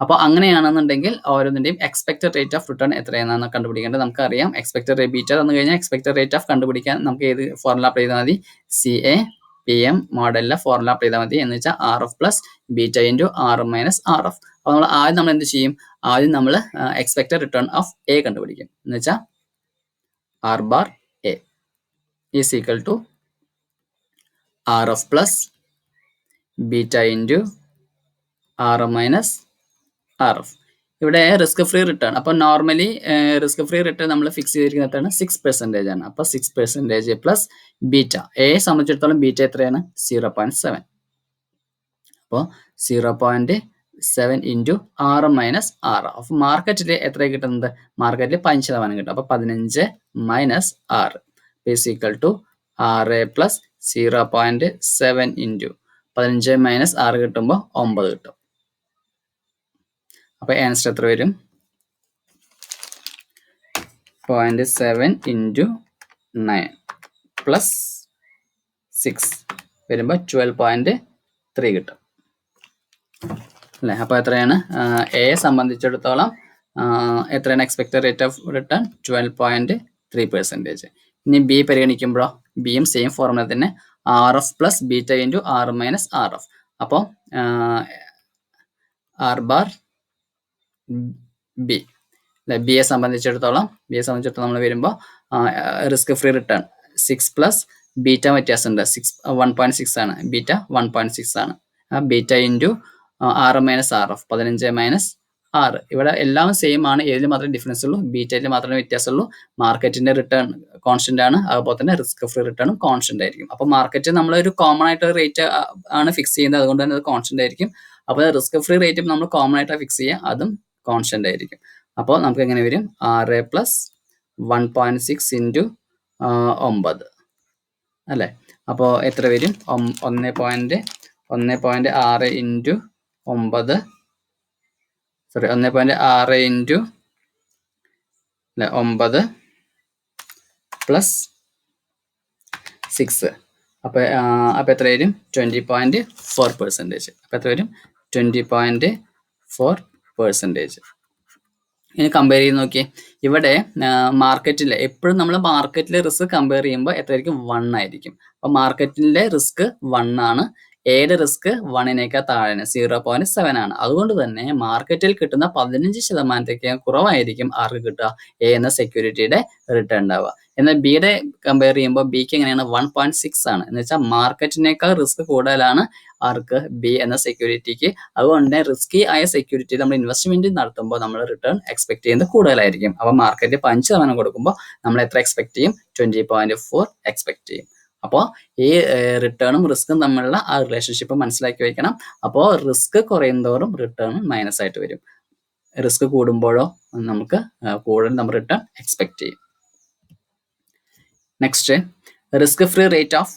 Speaker 1: അപ്പോൾ അങ്ങനെയാണെന്നുണ്ടെങ്കിൽ ഓരോന്നിൻ്റെയും എക്സ്പെക്റ്റഡ് റേറ്റ് ഓഫ് റിട്ടേൺ എത്രയാണെന്ന് കണ്ടുപിടിക്കേണ്ടത്. നമുക്കറിയാം എക്സ്പെക്റ്റഡ് റേറ്റ് ബീറ്റ തന്നു കഴിഞ്ഞാൽ എക്സ്പെക്റ്റഡ് റേറ്റ് ഓഫ് കണ്ടുപിടിക്കാൻ നമുക്ക് ഏത് ഫോർമുല അപ്ലൈ ചെയ്താൽ മതി? CA/PM മോഡലിലെ ഫോർമുല അപ്ലൈ ചെയ്താൽ മതി. എന്ന് വെച്ചാൽ RF plus beta into RM minus RF. അപ്പോൾ നമ്മൾ എന്ത് ചെയ്യും? ആദ്യം നമ്മൾ എക്സ്പെക്റ്റഡ് റിട്ടേൺ ഓഫ് A കണ്ടുപിടിക്കും. എന്ന് വെച്ചാൽ R⁻A is equal to RF plus beta into RM minus RF. ഇവിടെ റിസ്ക് ഫ്രീ റിട്ടേൺ, അപ്പോൾ നോർമലി റിസ്ക് ഫ്രീ റിട്ടേൺ നമ്മൾ ഫിക്സ് ചെയ്തിരിക്കുന്നത് 6% ആണ്. അപ്പോൾ 6% പ്ലസ് ബീറ്റ. എയെ സംബന്ധിച്ചിടത്തോളം ബീറ്റ എത്രയാണ്? 0.7. അപ്പോൾ 0.7 ഇൻറ്റു RM മൈനസ് RF. അപ്പോൾ മാർക്കറ്റിൽ എത്ര കിട്ടുന്നത്? മാർക്കറ്റിൽ 15% കിട്ടും. അപ്പോൾ 15 minus 6 is equal to 6 plus 0.7 into 15 minus 6 കിട്ടുമ്പോൾ 9 കിട്ടും. അപ്പോൾ ആൻസർ എത്ര വരും? 0.7 ഇൻറ്റു 9 പ്ലസ് 6 വരുമ്പോൾ 12.3 കിട്ടും അല്ലേ? അപ്പോൾ എത്രയാണ്? എയെ സംബന്ധിച്ചിടത്തോളം എത്രയാണ് എക്സ്പെക്റ്റഡ് റേറ്റ് ഓഫ് റിട്ടേൺ? 12.3%. ഇനി ബി പരിഗണിക്കുമ്പോഴോ? ബിയും സെയിം ഫോർമുല തന്നെ, RF plus beta into RM minus RF. അപ്പോൾ R⁻B അല്ലെ? ബിയെ സംബന്ധിച്ചിടത്തോളം നമ്മൾ വരുമ്പോൾ risk free return 6 plus beta വ്യത്യാസമുണ്ട്. 1.6 ആണ്, ബീറ്റ 1.6 ആണ്. Beta into RM minus RF 15 minus 6. ഇവിടെ എല്ലാം സെയിം ആണ്, ഏതിൽ മാത്രമേ ഡിഫറൻസ് ഉള്ളൂ? ബീറ്റയിൽ മാത്രമേ വ്യത്യാസമുള്ളൂ. മാർക്കറ്റിന്റെ റിട്ടേൺ കോൺസ്റ്റന്റ് ആണ്, അതുപോലെ തന്നെ റിസ്ക് ഫ്രീ റിട്ടേണും കോൺസ്റ്റന്റ് ആയിരിക്കും. അപ്പോൾ മാർക്കറ്റ് നമ്മളൊരു കോമൺ ആയിട്ട് റേറ്റ് ആണ് ഫിക്സ് ചെയ്യുന്നത്, അതുകൊണ്ട് തന്നെ അത് കോൺസ്റ്റന്റ് ആയിരിക്കും. അപ്പോൾ റിസ്ക് ഫ്രീ റേറ്റും നമ്മൾ കോമൺ ആയിട്ട് ഫിക്സ് ചെയ്യുക, അതും കോൺസ്റ്റന്റ് ആയിരിക്കും. അപ്പോൾ നമുക്ക് എങ്ങനെ വരും? 6 പ്ലസ് 1.6 ഇൻറ്റു 9 അല്ലേ? അപ്പോൾ എത്ര വരും? 1.6 ഇൻറ്റു 9, സോറി 1.6 ഇൻറ്റു 9 പ്ലസ് 6. അപ്പോൾ എത്ര വരും? 20.4%. അപ്പോൾ എത്ര വരും? 20.4%. ഇനി കമ്പയർ ചെയ്ത് നോക്കിയേ, ഇവിടെ മാർക്കറ്റിൽ എപ്പോഴും നമ്മൾ മാർക്കറ്റിലെ റിസ്ക് കമ്പയർ ചെയ്യുമ്പോൾ എത്രയായിരിക്കും? 1 ആയിരിക്കും. അപ്പോൾ മാർക്കറ്റിലെ റിസ്ക് 1 ആണ്, എയുടെ റിസ്ക് 1നേക്കാൾ താഴെയാണ്, 0.7 ആണ്. അതുകൊണ്ട് തന്നെ മാർക്കറ്റിൽ കിട്ടുന്ന 15% കുറവായിരിക്കും ആർക്ക് കിട്ടുക? എ എന്ന സെക്യൂരിറ്റിയുടെ റിട്ടേൺ ഉണ്ടാവുക. എന്നാൽ ബിയുടെ കമ്പയർ ചെയ്യുമ്പോൾ ബിക്ക് എങ്ങനെയാണ്? 1.6 ആണ്. എന്ന് വെച്ചാൽ മാർക്കറ്റിനേക്കാൾ റിസ്ക് കൂടുതലാണ് ആർക്ക്? ബി എന്ന സെക്യൂരിറ്റിക്ക്. അതുകൊണ്ട് തന്നെ റിസ്കി ആയ സെക്യൂരിറ്റിയിൽ നമ്മൾ ഇൻവെസ്റ്റ്മെന്റ് നടത്തുമ്പോൾ നമ്മൾ റിട്ടേൺ എക്സ്പെക്ട് ചെയ്യുന്നത് കൂടുതലായിരിക്കും. അപ്പോൾ മാർക്കറ്റിൽ 5% കൊടുക്കുമ്പോൾ നമ്മൾ എത്ര എക്സ്പെക്ട് ചെയ്യും? 20.4 എക്സ്പെക്ട് ചെയ്യും. അപ്പോൾ ഈ റിട്ടേണും റിസ്ക്കും തമ്മിലുള്ള ആ റിലേഷൻഷിപ്പ് മനസ്സിലാക്കി വയ്ക്കണം. അപ്പോൾ റിസ്ക് കുറയുന്തോറും റിട്ടേൺ മൈനസ് ആയിട്ട് വരും. റിസ്ക് കൂടുമ്പോഴോ നമുക്ക് കൂടുതൽ നമ്മൾ റിട്ടേൺ എക്സ്പെക്ട് ചെയ്യും. Next, risk free rate of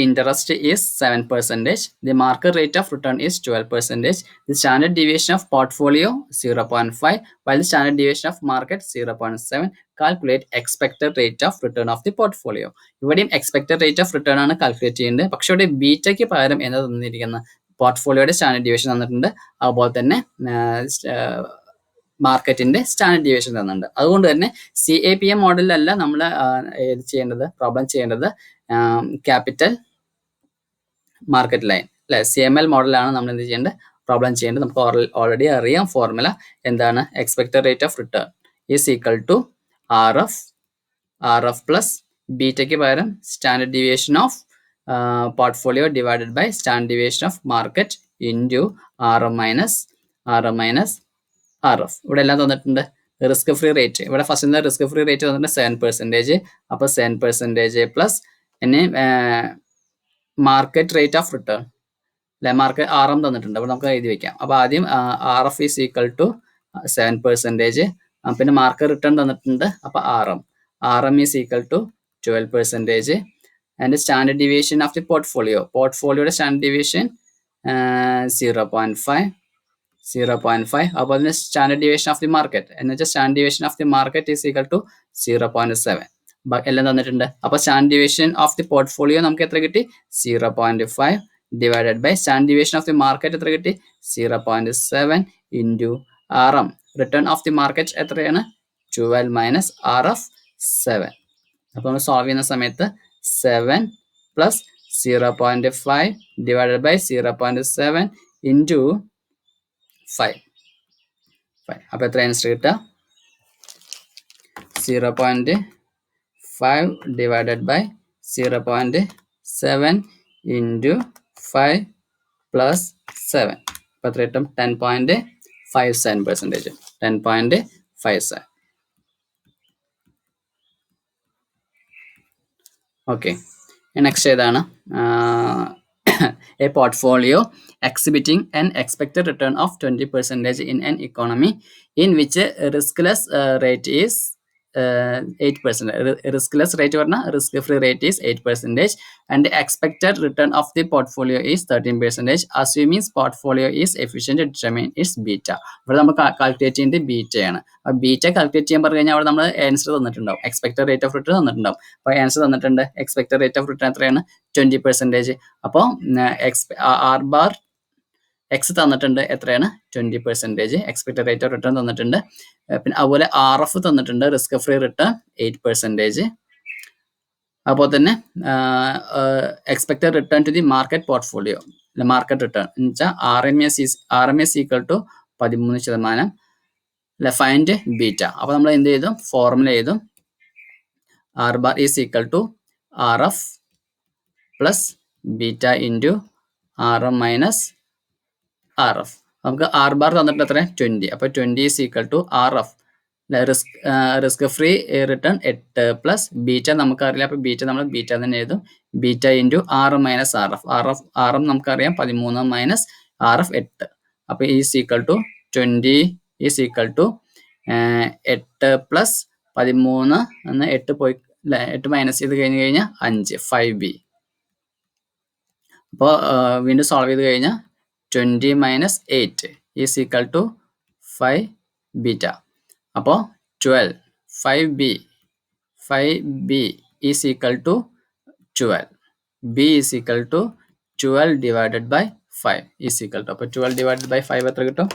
Speaker 1: interest is 7%. The market rate of return is 12%. The standard deviation of portfolio 0.5, while the standard deviation of market 0.7. Calculate expected rate of return of the portfolio. ഇവിടെയും expected rate of return ആണ് calculate ചെയ്യുന്നത്. പക്ഷെ ഇവിടെ ബീറ്റയ്ക്ക് പകരം എന്താ തന്നിരിക്കുന്നത്? പോർട്ട്ഫോളിയോയുടെ standard division തന്നിട്ടുണ്ട്, അതുപോലെ തന്നെ മാർക്കറ്റിന്റെ സ്റ്റാൻഡേർഡ് ഡിവിഷൻ തന്നിട്ടുണ്ട്. അതുകൊണ്ട് തന്നെ CAPM മോഡലിലല്ല നമ്മൾ പ്രോബ്ലം ചെയ്യേണ്ടത് ക്യാപിറ്റൽ മാർക്കറ്റ് ലൈൻ അല്ലെ, CML മോഡലാണ് നമ്മൾ എന്ത് ചെയ്യേണ്ടത്? പ്രോബ്ലം ചെയ്യേണ്ടത്. നമുക്ക് ഓൾറെഡി അറിയാം ഫോർമുല എന്താണ്? Expected rate of return is equal to RF plus ബീറ്റയ്ക്ക് പകരം standard deviation of portfolio divided by standard deviation of market into RM minus RF. ഇവിടെ എല്ലാം തന്നിട്ടുണ്ട്. റിസ്ക് ഫ്രീ റേറ്റ് ഇവിടെ ഫസ്റ്റ് റിസ്ക് ഫ്രീ റേറ്റ് തന്നിട്ടുണ്ട് 7%. അപ്പോൾ 7% plus ഇനി market rate of return അല്ലെ, മാർക്കറ്റ് RM തന്നിട്ടുണ്ട്. അപ്പോൾ നമുക്ക് എഴുതി വെക്കാം. അപ്പോൾ ആദ്യം RF ഈസ് ഈക്വൽ ടു 7%, പിന്നെ മാർക്കറ്റ് റിട്ടേൺ തന്നിട്ടുണ്ട്. അപ്പോൾ RM is equal to 12%. And standard deviation of the പോർട്ട്ഫോളിയോയുടെ സ്റ്റാൻഡേർഡ് ഡീവിയേഷൻ 0.5. അപ്പോൾ അതിന് standard deviation of the market എന്ന് വെച്ചാൽ standard deviation of the market is equal to 0.7 എല്ലാം തന്നിട്ടുണ്ട്. അപ്പോൾ standard deviation of the portfolio നമുക്ക് എത്ര കിട്ടി? 0.5 divided by standard deviation of the market എത്ര കിട്ടി? 0.7 into RM. Return of the market എത്രയാണ്? 12 മൈനസ് RF 7. അപ്പോൾ നമ്മൾ സോൾവ് ചെയ്യുന്ന സമയത്ത് 7 പ്ലസ് 0.5 ഡിവൈഡഡ് ബൈ 0.7 ഇൻറ്റു 5. അപ്പോൾ എത്ര ആൻസർ കിട്ടുക? 0.5 ഡിവൈഡഡ് ബൈ 0.7 ഇൻറ്റു 5 പ്ലസ് 7. അപ്പോൾ എത്ര കിട്ടും? 10.57%. 10.57. ഓക്കെ, നെക്സ്റ്റ് ഏതാണ്? A portfolio exhibiting an expected return of 20% in an economy in which riskless rate is 8%. Riskless rate പറഞ്ഞാൽ risk free rate is 8% and the expected return of the portfolio is 13%. Assuming portfolio is efficient to determine its beta. ഇവിടെ നമ്മൾ calculate ചെയ്യുന്നത് ബീറ്റയാണ്. അപ്പോൾ beta calculate ചെയ്യാൻ പറഞ്ഞു കഴിഞ്ഞാൽ അവിടെ നമ്മൾ ആൻസർ തന്നിട്ടുണ്ടാവും, എക്സ്പെക്റ്റഡ് റേറ്റ് ഓഫ് റിട്ടേൺ തന്നിട്ടുണ്ടാവും. അപ്പോൾ ആൻസർ തന്നിട്ടുണ്ട്. എക്സ്പെക്റ്റഡ് റേറ്റ് ഓഫ് റിട്ടേൺ എത്രയാണ്? 20%. അപ്പോൾ R X തന്നിട്ടുണ്ട് എത്രയാണ്? 20%. എക്സ്പെക്റ്റഡ് റേറ്റ് ഓഫ് റിട്ടേൺ തന്നിട്ടുണ്ട്. പിന്നെ അതുപോലെ RF തന്നിട്ടുണ്ട്, റിസ്ക് ഫ്രീ റിട്ടേൺ 8%. അതുപോലെ തന്നെ expected return to the market portfolio market return എന്ന് വെച്ചാൽ RMS equal to 13%. Find beta. അപ്പോൾ നമ്മൾ എന്ത് ചെയ്തു? ഫോർമുല ചെയ്തു. R bar is equal to RF plus beta into RM minus RF. നമുക്ക് R bar തന്നിട്ട് എത്ര? 20. അപ്പോൾ 20 is equal to RF risk free return 8 plus beta നമുക്കറിയില്ല. അപ്പോൾ നമ്മൾ ബീറ്റ തന്നെ എഴുതും. Beta into RM minus RM നമുക്കറിയാം 13 മൈനസ് RF 8. അപ്പോൾ is equal to 20 is equal to 8 plus 13 എന്ന് 8 പോയി അല്ലേ, 8 മൈനസ് ചെയ്ത് കഴിഞ്ഞാൽ 5 5B. അപ്പോൾ വീണ്ടും സോൾവ് ചെയ്ത് കഴിഞ്ഞാൽ 20 minus 8 is equal to 5 beta. അപ്പോൾ 12 5B is equal to 12. B is equal to 12 divided by 5 is equal to, അപ്പോൾ 12 ഡിവൈഡഡ് ബൈ 5 എത്ര കിട്ടും?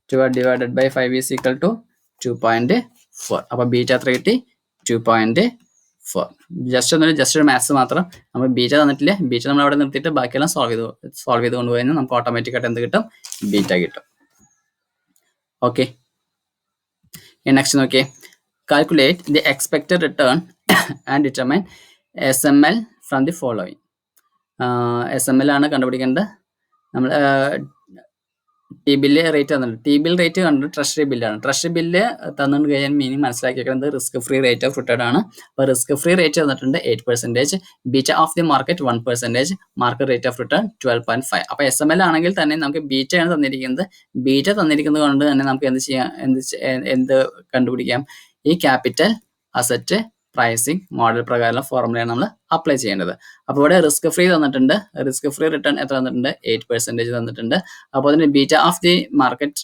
Speaker 1: 12 divided by 5 is equal to 2.4. അപ്പോൾ ബീറ്റ എത്ര കിട്ടി? 2.4. ജസ്റ്റ് ഒരു മാത്സ് മാത്രം. നമ്മൾ ബീറ്റ തന്നിട്ടില്ല, ബീറ്റ നമ്മൾ അവിടെ നിർത്തിയിട്ട് ബാക്കിയെല്ലാം സോൾവ് ചെയ്ത് കൊണ്ടുപോയി നമുക്ക് ഓട്ടോമാറ്റിക്കായിട്ട് എന്ത് കിട്ടും? ബീറ്റ കിട്ടും. ഓക്കെ, നെക്സ്റ്റ് നോക്കിയേ, calculate the expected return and determine SML from the following. SML ആണ് കണ്ടുപിടിക്കേണ്ടത്. നമ്മൾ ടി ബില്ല് റേറ്റ് തന്നിട്ടുണ്ട്. ടി ബിൽ റേറ്റ് കണ്ടിട്ട് ട്രഷറി ബില്ലാണ്. ട്രഷറി ബില്ല് തന്നിട്ട് കഴിഞ്ഞാൽ മീനിങ് മനസ്സിലാക്കിയിരിക്കുന്നത് risk free rate of return ആണ്. അപ്പോൾ റിസ്ക് ഫ്രീ റേറ്റ് തന്നിട്ടുണ്ട് 8%, beta of the market 1%, market rate of return 12.5. അപ്പോൾ SML ആണെങ്കിൽ തന്നെ നമുക്ക് ബീറ്റയാണ് തന്നിരിക്കുന്നത്. ബീറ്റ തന്നിരിക്കുന്നത് കൊണ്ട് തന്നെ നമുക്ക് എന്ത് ചെയ്യാം, എന്ത് കണ്ടുപിടിക്കാം? ഈ ക്യാപിറ്റൽ അസറ്റ് പ്രൈസിങ് മോഡൽ പ്രകാരമുള്ള ഫോർമുലയാണ് നമ്മൾ അപ്ലൈ ചെയ്യേണ്ടത്. അപ്പോൾ ഇവിടെ റിസ്ക് ഫ്രീ തന്നിട്ടുണ്ട്, റിസ്ക് ഫ്രീ റിട്ടേൺ എത്ര തന്നിട്ടുണ്ട്? 8% തന്നിട്ടുണ്ട്. അപ്പോൾ അതിന് beta of the market,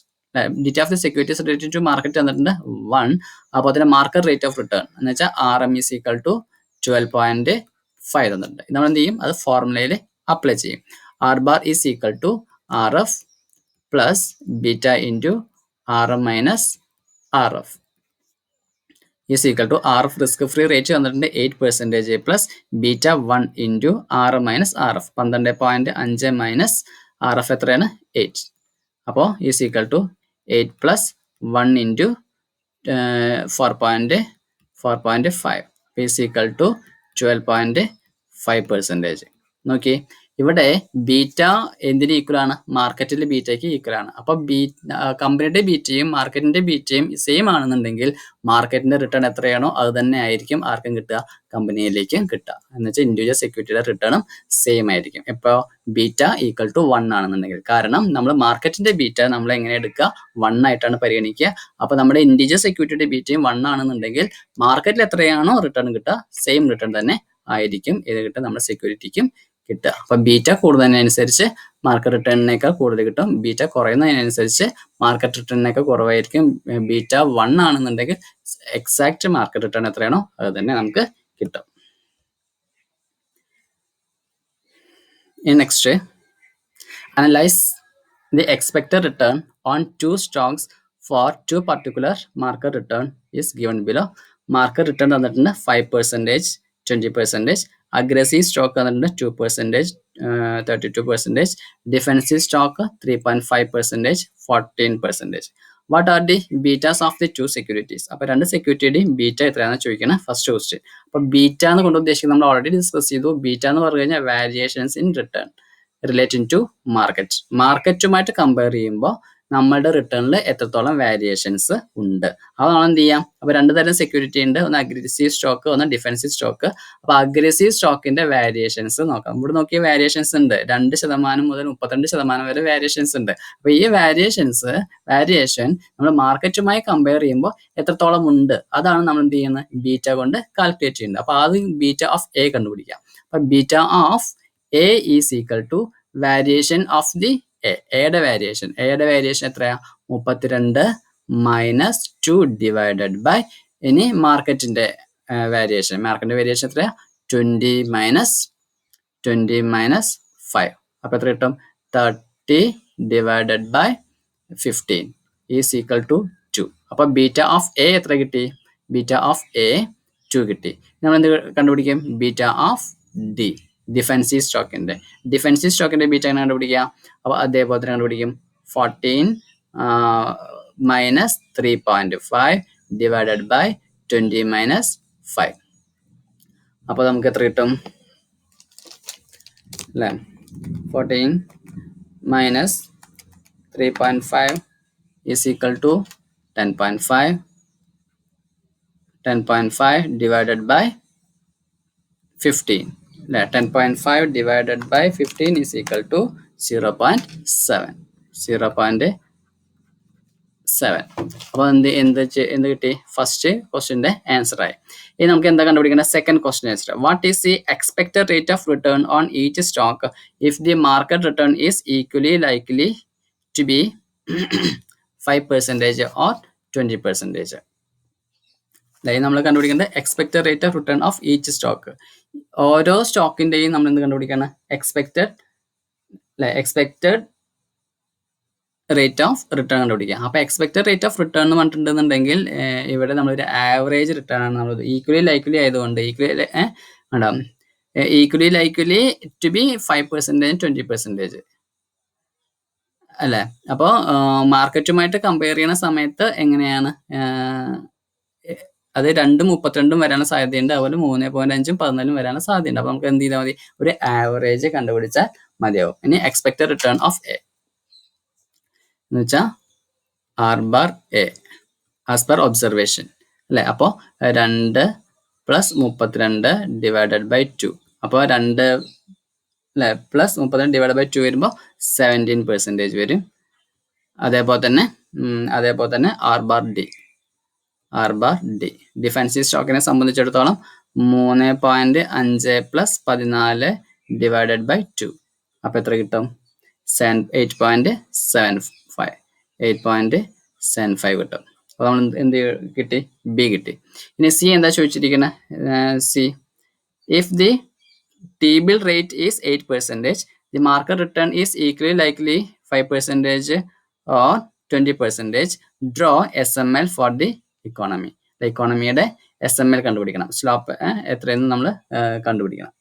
Speaker 1: beta of the securities related to market തന്നിട്ടുണ്ട് 1. അപ്പോൾ അതിന് മാർക്കറ്റ് റേറ്റ് ഓഫ് റിട്ടേൺ എന്ന് വെച്ചാൽ RM ഈസ് ഈക്വൽ ടു 12.5 തന്നിട്ടുണ്ട്. നമ്മൾ എന്ത് ചെയ്യും? അത് ഫോർമുലയിൽ അപ്ലൈ ചെയ്യും. R bar is equal to RF plus beta into RM minus RF is equal to RF risk free rate തന്നിട്ടുണ്ട് 8% plus beta 1 into R minus RF 12.5 minus RF എത്രയാണ്? 8. അപ്പോൾ is equal to 8 plus 1 into 4.5 is equal to 12.5%. നോക്കി, ഇവിടെ beta എന്തിന് equal ആണ്? മാർക്കറ്റിലെ ബീറ്റയ്ക്ക് equal ആണ്. അപ്പോൾ കമ്പനിയുടെ ബീറ്റയും മാർക്കറ്റിന്റെ ബീറ്റയും സെയിം ആണെന്നുണ്ടെങ്കിൽ മാർക്കറ്റിന്റെ റിട്ടേൺ എത്രയാണോ അത് തന്നെ ആയിരിക്കും ആർക്കും കിട്ടുക? കമ്പനിയിലേക്കും കിട്ടുക. എന്ന് വെച്ചാൽ ഇൻഡിവിജ്വൽ സെക്യൂരിറ്റിയുടെ റിട്ടേണും സെയിം ആയിരിക്കും. ഇപ്പോൾ ബീറ്റ ഈക്വൽ ടു 1 ആണെന്നുണ്ടെങ്കിൽ, കാരണം നമ്മൾ മാർക്കറ്റിന്റെ ബീറ്റ നമ്മൾ എങ്ങനെ എടുക്കുക? 1 ആയിട്ടാണ് പരിഗണിക്കുക. അപ്പോൾ നമ്മുടെ ഇൻഡിവിജ്വൽ സെക്യൂരിറ്റിയുടെ ബീറ്റയും 1 ആണെന്നുണ്ടെങ്കിൽ മാർക്കറ്റിൽ എത്രയാണോ റിട്ടേൺ കിട്ടുക സെയിം റിട്ടേൺ തന്നെ ആയിരിക്കും ഇത് കിട്ടുക നമ്മുടെ സെക്യൂരിറ്റിക്കും കിട്ടുക. അപ്പൊ ബീറ്റ കൂടുന്നതിനനുസരിച്ച് മാർക്കറ്റ് റിട്ടേണിനേക്കാൾ കൂടുതൽ കിട്ടും, ബീറ്റ കുറയുന്നതിനനുസരിച്ച് മാർക്കറ്റ് റിട്ടേണിനേക്കാൾ കുറവായിരിക്കും. ബീറ്റ 1 ആണെന്നുണ്ടെങ്കിൽ എക്സാക്ട് മാർക്കറ്റ് റിട്ടേൺ എത്രയാണോ അത് തന്നെ നമുക്ക് കിട്ടും. Next, analyse the expected return on 2 stocks for 2 particular market return is given below. Market return തന്നിട്ടുണ്ട് 5%, 20%. അഗ്രസീവ് സ്റ്റോക്ക് തന്നിട്ടുണ്ട് 2%, 32%. Defensive stock 3.5%, 14%. What are the betas of the 2 securities? അപ്പോൾ 2 സെക്യൂരിറ്റിയുടെയും beta എത്രയാണെന്ന് ചോദിക്കണം ഫസ്റ്റ് ക്വസ്റ്റ്യൻ. അപ്പോൾ ബീറ്റ എന്ന് കൊണ്ട് ഉദ്ദേശിക്കുന്നത് നമ്മൾ ഓൾറെഡി ഡിസ്കസ് ചെയ്തു. ബീറ്റ എന്ന് പറഞ്ഞു കഴിഞ്ഞാൽ variations in return relating to market. മാർക്കറ്റുമായിട്ട് കമ്പയർ ചെയ്യുമ്പോൾ നമ്മളുടെ റിട്ടേണിൽ എത്രത്തോളം വാരിയേഷൻസ് ഉണ്ട് അതാണ് എന്ത് ചെയ്യാം. അപ്പോൾ 2 തരം സെക്യൂരിറ്റി ഉണ്ട്, ഒന്ന് അഗ്രസീവ് സ്റ്റോക്ക്, ഒന്ന് ഡിഫെൻസീവ് സ്റ്റോക്ക്. അപ്പോൾ അഗ്രസീവ് സ്റ്റോക്കിന്റെ വാരിയേഷൻസ് നോക്കാം. ഇവിടെ നോക്കിയ വാരിയേഷൻസ് ഉണ്ട്, 2% മുതൽ 32% വരെ വാരിയേഷൻസ് ഉണ്ട്. അപ്പോൾ ഈ വാരിയേഷൻ നമ്മൾ മാർക്കറ്റുമായി കമ്പയർ ചെയ്യുമ്പോൾ എത്രത്തോളം ഉണ്ട് അതാണ് നമ്മൾ എന്ത് ചെയ്യുന്നത്? ബീറ്റ കൊണ്ട് കാൽക്കുലേറ്റ് ചെയ്യുന്നത്. അപ്പോൾ ആദ്യം ബീറ്റ ഓഫ് എ കണ്ടുപിടിക്കാം. അപ്പോൾ beta of A is equal to variation of the എയുടെ വാരിയേഷൻ എത്രയാ? 32 മൈനസ് 2 ഡിവൈഡഡ് ബൈ ഇനി മാർക്കറ്റിന്റെ വാരിയേഷൻ എത്രയാ? 20 മൈനസ് 5. അപ്പൊ എത്ര കിട്ടും? 30 divided by 15 is equal to 2. അപ്പൊ ബീറ്റ ഓഫ് എ എത്ര കിട്ടി? ബീറ്റ ഓഫ് എ 2 കിട്ടി. നമ്മൾ എന്ത് കണ്ടുപിടിക്കും? ബീറ്റ ഓഫ് ഡി, ഡിഫെൻസീവ് സ്റ്റോക്കിന്റെ ബീറ്റ എങ്ങനെ കണ്ടുപിടിക്കുക? അപ്പോൾ അതേപോലെ തന്നെ കണ്ടുപിടിക്കും. 14 മൈനസ് 3.5 ഡിവൈഡഡ് ബൈ 20 മൈനസ് 5. അപ്പോൾ നമുക്ക് എത്ര കിട്ടും അല്ലേ? 14 minus 3.5 is equal to 10.5 divided by 15. 10.5 divided by 15 is equal to 0.7. അപ്പോൾ എന്ത് കിട്ടി? ഫസ്റ്റ് ക്വസ്റ്റ്യൻ്റെ ആൻസർ ആയി. ഇനി നമുക്ക് എന്താ കണ്ടുപിടിക്കേണ്ടത്? Second question answer. What is the expected rate of return on each stock if the market return is equally likely to be 5% or 20%? നമ്മൾ കണ്ടുപിടിക്കേണ്ടത് expected rate of return of each stock. ഓരോ സ്റ്റോക്കിന്റെയും നമ്മൾ എന്ത് കണ്ടുപിടിക്കണം? എക്സ്പെക്റ്റഡ് അല്ലെ expected rate of return കണ്ടുപിടിക്കുക. അപ്പോൾ എക്സ്പെക്റ്റഡ് റേറ്റ് ഓഫ് റിട്ടേൺ എന്ന് പറഞ്ഞിട്ടുണ്ടെന്നുണ്ടെങ്കിൽ ഇവിടെ നമ്മളൊരു ആവറേജ് റിട്ടേൺ ആണ് നമ്മൾ ഈക്വലി ലൈക്വലി ആയതുകൊണ്ട് ഈക്വലി ലൈക്വലി ടു ബി 5% 20% അല്ലേ. അപ്പോൾ മാർക്കറ്റുമായിട്ട് കമ്പയർ ചെയ്യുന്ന സമയത്ത് എങ്ങനെയാണ് അത് 2 32 വരാനുള്ള സാധ്യതയുണ്ട്, അതുപോലെ 3.5 14 വരാനുള്ള സാധ്യതയുണ്ട്. അപ്പോൾ നമുക്ക് എന്ത് ചെയ്താൽ മതി, ഒരു ആവറേജ് കണ്ടുപിടിച്ചാൽ മതിയാവും. ഇനി എക്സ്പെക്റ്റഡ് റിട്ടേൺ ഓഫ് എ എന്ന് വെച്ചാൽ R bar A as per observation അല്ലേ. അപ്പോൾ 2 + 32 ഡിവൈഡഡ് ബൈ 2. അപ്പോൾ 2 അല്ലേ പ്ലസ് 32 ഡിവൈഡ് ബൈ 2 വരുമ്പോൾ 17% വരും. അതേപോലെ തന്നെ ആർ ബാർ ഡി ഡിഫൻസീവ് സ്റ്റോക്കിനെ സംബന്ധിച്ചിടത്തോളം 3.5 + 14 ഡിവൈഡഡ് ബൈ 2. അപ്പോൾ എത്ര കിട്ടും? 8.75 കിട്ടും. അപ്പോൾ നമ്മൾ എന്ത് കിട്ടി? ബി കിട്ടി. ഇനി സി എന്താ ചോദിച്ചിരിക്കുന്നത്? C if the T-bill rate is 8%, the market return is equally likely 5% or 20%. Draw SML for the economy. The economy-യുടെ SML കണ്ടുപിടിക്കണം. സ്ലോപ്പ് എത്രയെന്ന് നമ്മൾ കണ്ടുപിടിക്കണം.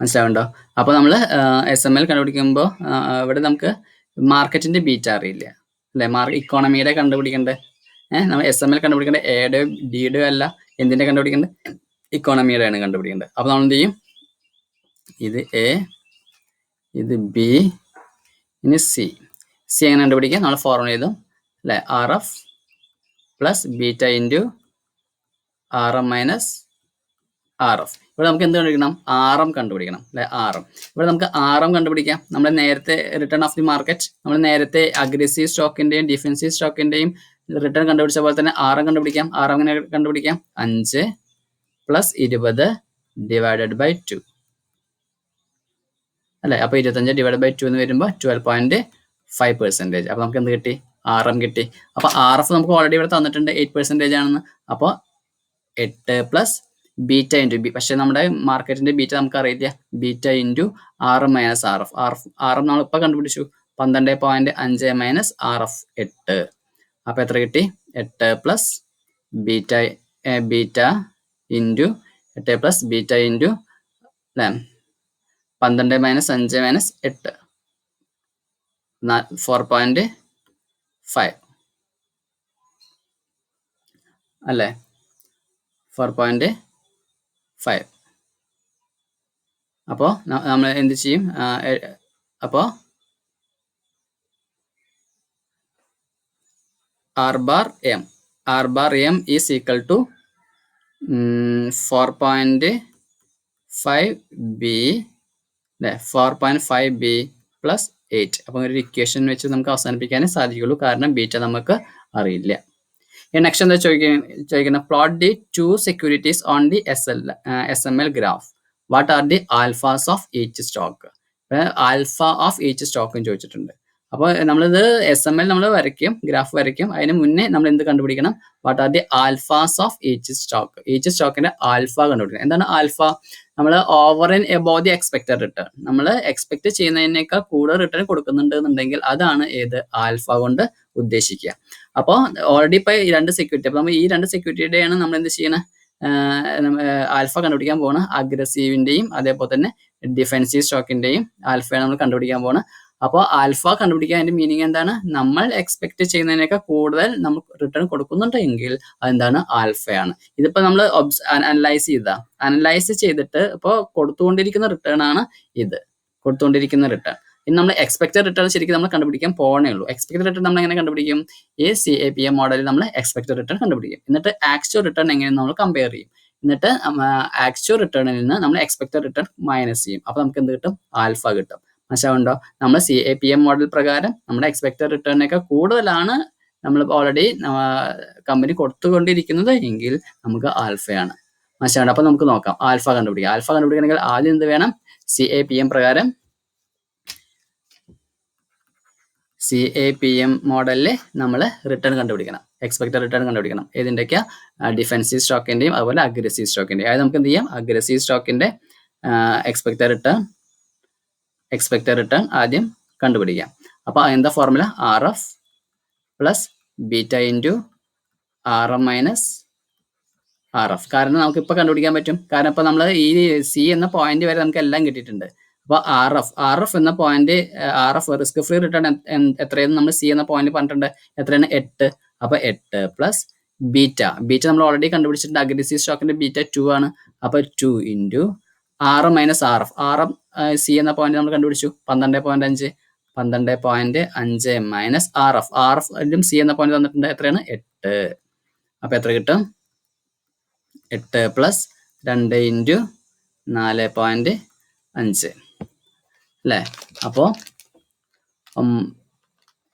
Speaker 1: മനസ്സിലാവുണ്ടോ? അപ്പോൾ നമ്മൾ SML കണ്ടുപിടിക്കുമ്പോൾ ഇവിടെ നമുക്ക് മാർക്കറ്റിന്റെ ബീറ്റ അറിയില്ല അല്ലേ. ഇക്കോണമിയുടെ കണ്ടുപിടിക്കേണ്ടത് നമ്മൾ SML കണ്ടുപിടിക്കേണ്ടത് എയുടെയോ ഡിയുടെയോ അല്ല, എന്തിന്റെ കണ്ടുപിടിക്കേണ്ടത്? ഇക്കോണമിയുടെ ആണ് കണ്ടുപിടിക്കേണ്ടത്. അപ്പോൾ നമ്മൾ എന്ത് ചെയ്യും? ഇത് എ, ഇത് ബി, ഇനി സി. എങ്ങനെ കണ്ടുപിടിക്കുക? നമ്മൾ ഫോർമുല ചെയ്തും അല്ലെ, RF + ബീറ്റ × RM - RF. ഇവിടെ നമുക്ക് എന്ത് കണ്ടുപിടിക്കണം? RM കണ്ടുപിടിക്കണം അല്ലെ. ഇവിടെ നമുക്ക് RM കണ്ടുപിടിക്കാം. നമ്മൾ നേരത്തെ റിട്ടേൺ ഓഫ് ദി മാർക്കറ്റ്, നമ്മൾ നേരത്തെ അഗ്രസീവ് സ്റ്റോക്കിന്റെയും ഡിഫൻസീവ് സ്റ്റോക്കിന്റെയും റിട്ടേൺ കണ്ടുപിടിച്ച പോലെ തന്നെ RM കണ്ടുപിടിക്കാം. RM എങ്ങനെ കണ്ടുപിടിക്കാം? 5 + 20 ഡിവൈഡഡ് ബൈ 2 അല്ലെ. അപ്പോൾ 25 ഡിവൈഡ് ബൈ 2 എന്ന് വരുമ്പോൾ 12.5%. അപ്പോൾ നമുക്ക് എന്ത് കിട്ടി? RM കിട്ടി. അപ്പോൾ RF നമുക്ക് ഓൾറെഡി ഇവിടെ തന്നിട്ടുണ്ട് 8% ആണെന്ന്. അപ്പോൾ 8 + ബീറ്റ × ബി, പക്ഷെ നമ്മുടെ മാർക്കറ്റിന്റെ ബീറ്റ നമുക്ക് അറിയില്ല. Beta × RM - RF. RM നമ്മൾ ഇപ്പോൾ കണ്ടുപിടിച്ചു. 12.5 - RF 8. അപ്പോൾ എത്ര കിട്ടി? 8 + ബീറ്റ × 8 + ബീറ്റ × അല്ലേ 12 - 5 - 8 4.5 അല്ലേ. 4.5. അപ്പോൾ നമ്മൾ എന്ത് ചെയ്യും? അപ്പോൾ R bar M is equal to 4.5B അല്ലേ. 4.5B + 8. അപ്പോൾ ഒരു ഇക്വേഷൻ വെച്ച് നമുക്ക് അവസാനിപ്പിക്കാനേ സാധിക്കുള്ളൂ, കാരണം ബീറ്റ നമുക്ക് അറിയില്ല. നെക്സ്റ്റ് എന്താ ചോദിക്കുന്നത്? Plot the 2 securities on the SML graph. What are the alphas of each stock? Alpha of each സ്റ്റോക്കും ചോദിച്ചിട്ടുണ്ട്. അപ്പോൾ നമ്മളിത് SML നമ്മൾ വരയ്ക്കും, ഗ്രാഫ് വരയ്ക്കും. അതിന് മുന്നേ നമ്മൾ എന്ത് കണ്ടുപിടിക്കണം? What are the alphas of each stock. Each സ്റ്റോക്കിന്റെ ആൽഫ കണ്ടുപിടിക്കണം. എന്താണ് ആൽഫ? നമ്മൾ over and above the expected return. നമ്മൾ എക്സ്പെക്ട് ചെയ്യുന്നതിനേക്കാൾ കൂടുതൽ റിട്ടേൺ കൊടുക്കുന്നുണ്ട് എന്നുണ്ടെങ്കിൽ അതാണ് ഏത് ആൽഫ കൊണ്ട് ഉദ്ദേശിക്കുക. അപ്പോൾ ഓൾറെഡി ഇപ്പോൾ ഈ 2 സെക്യൂരിറ്റി, അപ്പോൾ നമ്മൾ ഈ 2 സെക്യൂരിറ്റിയുടെയാണ് നമ്മൾ എന്ത് ചെയ്യണം? ആൽഫ കണ്ടുപിടിക്കാൻ പോകണം. അഗ്രസീവിന്റെയും അതേപോലെ തന്നെ ഡിഫെൻസീവ് സ്റ്റോക്കിന്റെയും ആൽഫയാണ് നമ്മൾ കണ്ടുപിടിക്കാൻ പോകണം. അപ്പോൾ ആൽഫ കണ്ടുപിടിക്കാൻ അതിന്റെ മീനിങ് എന്താണ്? നമ്മൾ എക്സ്പെക്ട് ചെയ്യുന്നതിനേക്കാൾ കൂടുതൽ നമുക്ക് റിട്ടേൺ കൊടുക്കുന്നുണ്ടെങ്കിൽ അതെന്താണ്? ആൽഫയാണ്. ഇതിപ്പോ നമ്മൾ അനലൈസ് ചെയ്തിട്ട് ഇപ്പോൾ കൊടുത്തുകൊണ്ടിരിക്കുന്ന റിട്ടേൺ ആണ് ഇത്, കൊടുത്തുകൊണ്ടിരിക്കുന്ന റിട്ടേൺ. ഇനി നമ്മൾ എക്സ്പെക്റ്റഡ് റിട്ടേൺ ശരിക്കും നമ്മൾ കണ്ടുപിടിക്കാൻ പോകണേ ഉള്ളൂ. എക്സ്പെക്റ്റഡ് റിട്ടേൺ നമ്മൾ എങ്ങനെ കണ്ടുപിടിക്കും? ഈ CAPM മോഡലിൽ നമ്മൾ എക്സ്പെക്റ്റഡ് റിട്ടേൺ കണ്ടുപിടിക്കും. എന്നിട്ട് ആക്ച്വൽ റിട്ടേൺ എങ്ങനെയെന്ന് നമ്മൾ കമ്പയർ ചെയ്യും. എന്നിട്ട് ആക്ച്വൽ റിട്ടേണിൽ നിന്ന് നമ്മൾ എക്സ്പെക്റ്റഡ് റിട്ടേൺ മൈനസ് ചെയ്യും. അപ്പോൾ നമുക്ക് എന്ത് കിട്ടും? ആൽഫ കിട്ടും. മനസ്സിലാവുണ്ടോ? നമ്മൾ CAPM മോഡൽ പ്രകാരം നമ്മുടെ എക്സ്പെക്റ്റഡ് റിട്ടേണിനേക്കാൾ കൂടുതലാണ് നമ്മൾ ഓൾറെഡി കമ്പനി കൊടുത്തുകൊണ്ടിരിക്കുന്നത് എങ്കിൽ നമുക്ക് ആൽഫയാണ്. മനസ്സിലാവുണ്ടോ? അപ്പോൾ നമുക്ക് നോക്കാം ആൽഫ കണ്ടുപിടിക്കാം. ആൽഫ കണ്ടുപിടിക്കണമെങ്കിൽ ആദ്യം എന്ത് വേണം? CAPM പ്രകാരം CAPM മോഡലിൽ നമ്മൾ റിട്ടേൺ കണ്ടുപിടിക്കണം, എക്സ്പെക്റ്റഡ് റിട്ടേൺ കണ്ടുപിടിക്കണം. ഏതിൻ്റെയൊക്കെയാ? ഡിഫെൻസീവ് സ്റ്റോക്കിന്റെയും അതുപോലെ അഗ്രസീവ് സ്റ്റോക്കിന്റെയും. അതായത് നമുക്ക് എന്ത് ചെയ്യാം? അഗ്രസീവ് സ്റ്റോക്കിന്റെ എക്സ്പെക്റ്റഡ് റിട്ടേൺ എക്സ്പെക്റ്റഡ് റിട്ടേൺ ആദ്യം കണ്ടുപിടിക്കാം. അപ്പോൾ എന്താ formula? RF plus beta into RM minus RF. കാരണം നമുക്ക് ഇപ്പോൾ കണ്ടുപിടിക്കാൻ പറ്റും. കാരണം ഇപ്പോൾ നമ്മൾ ഈ C എന്ന പോയിന്റ് വരെ നമുക്ക് എല്ലാം കിട്ടിയിട്ടുണ്ട്. അപ്പോൾ RF എന്ന point, RF risk free return എത്രയെന്ന് നമ്മൾ C എന്ന പോയിന്റ് പറഞ്ഞിട്ടുണ്ട്. എത്രയാണ്? 8. അപ്പോൾ 8 പ്ലസ് ബീറ്റ നമ്മൾ ഓൾറെഡി കണ്ടുപിടിച്ചിട്ടുണ്ട്. അഗ്രസീവ് സ്റ്റോക്കിന്റെ ബീറ്റ 2 ആണ്. അപ്പോൾ 2 into RM minus RF. C എന്ന പോയിന്റ് നമ്മൾ കണ്ടുപിടിച്ചു 12.5. 12.5 മൈനസ് RF. C എന്ന പോയിന്റ് തന്നിട്ടുണ്ട്. എത്രയാണ്? 8. അപ്പോൾ എത്ര കിട്ടും? 8 പ്ലസ് 2 ഇൻറ്റു 4.5 അല്ലേ? അപ്പോൾ 9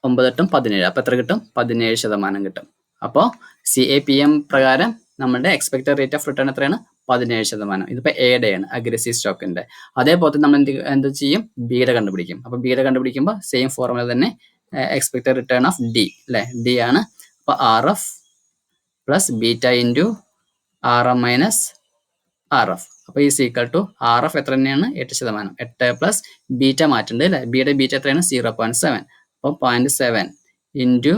Speaker 1: 8 17. അപ്പോൾ എത്ര കിട്ടും? 17% കിട്ടും. അപ്പോൾ CAPM പ്രകാരം നമ്മുടെ എക്സ്പെക്റ്റഡ് റേറ്റ് ഓഫ് റിട്ടേൺ എത്രയാണ്? 17%. ഇതിപ്പോൾ എയുടെ ആണ്, അഗ്രസീവ് സ്റ്റോക്കിന്റെ. അതേപോലെ നമ്മൾ എന്ത് ചെയ്യും? ബിയുടെ കണ്ടുപിടിക്കും. അപ്പോൾ ബിയുടെ കണ്ടുപിടിക്കുമ്പോൾ സെയിം ഫോർമുല തന്നെ, എക്സ്പെക്റ്റഡ് റിട്ടേൺ ഓഫ് D അല്ലേ? D ആണ്. അപ്പോൾ RF plus beta into RM minus RF. അപ്പോൾ ഈസ് ഈക്വൽ ടു RF എത്ര തന്നെയാണ്? 8%. 8 പ്ലസ് ബീറ്റ മാറ്റുണ്ട് അല്ലേ? ബിയുടെ ബീറ്റ എത്രയാണ്? 0.7. അപ്പോൾ 0.7 ഇൻറ്റു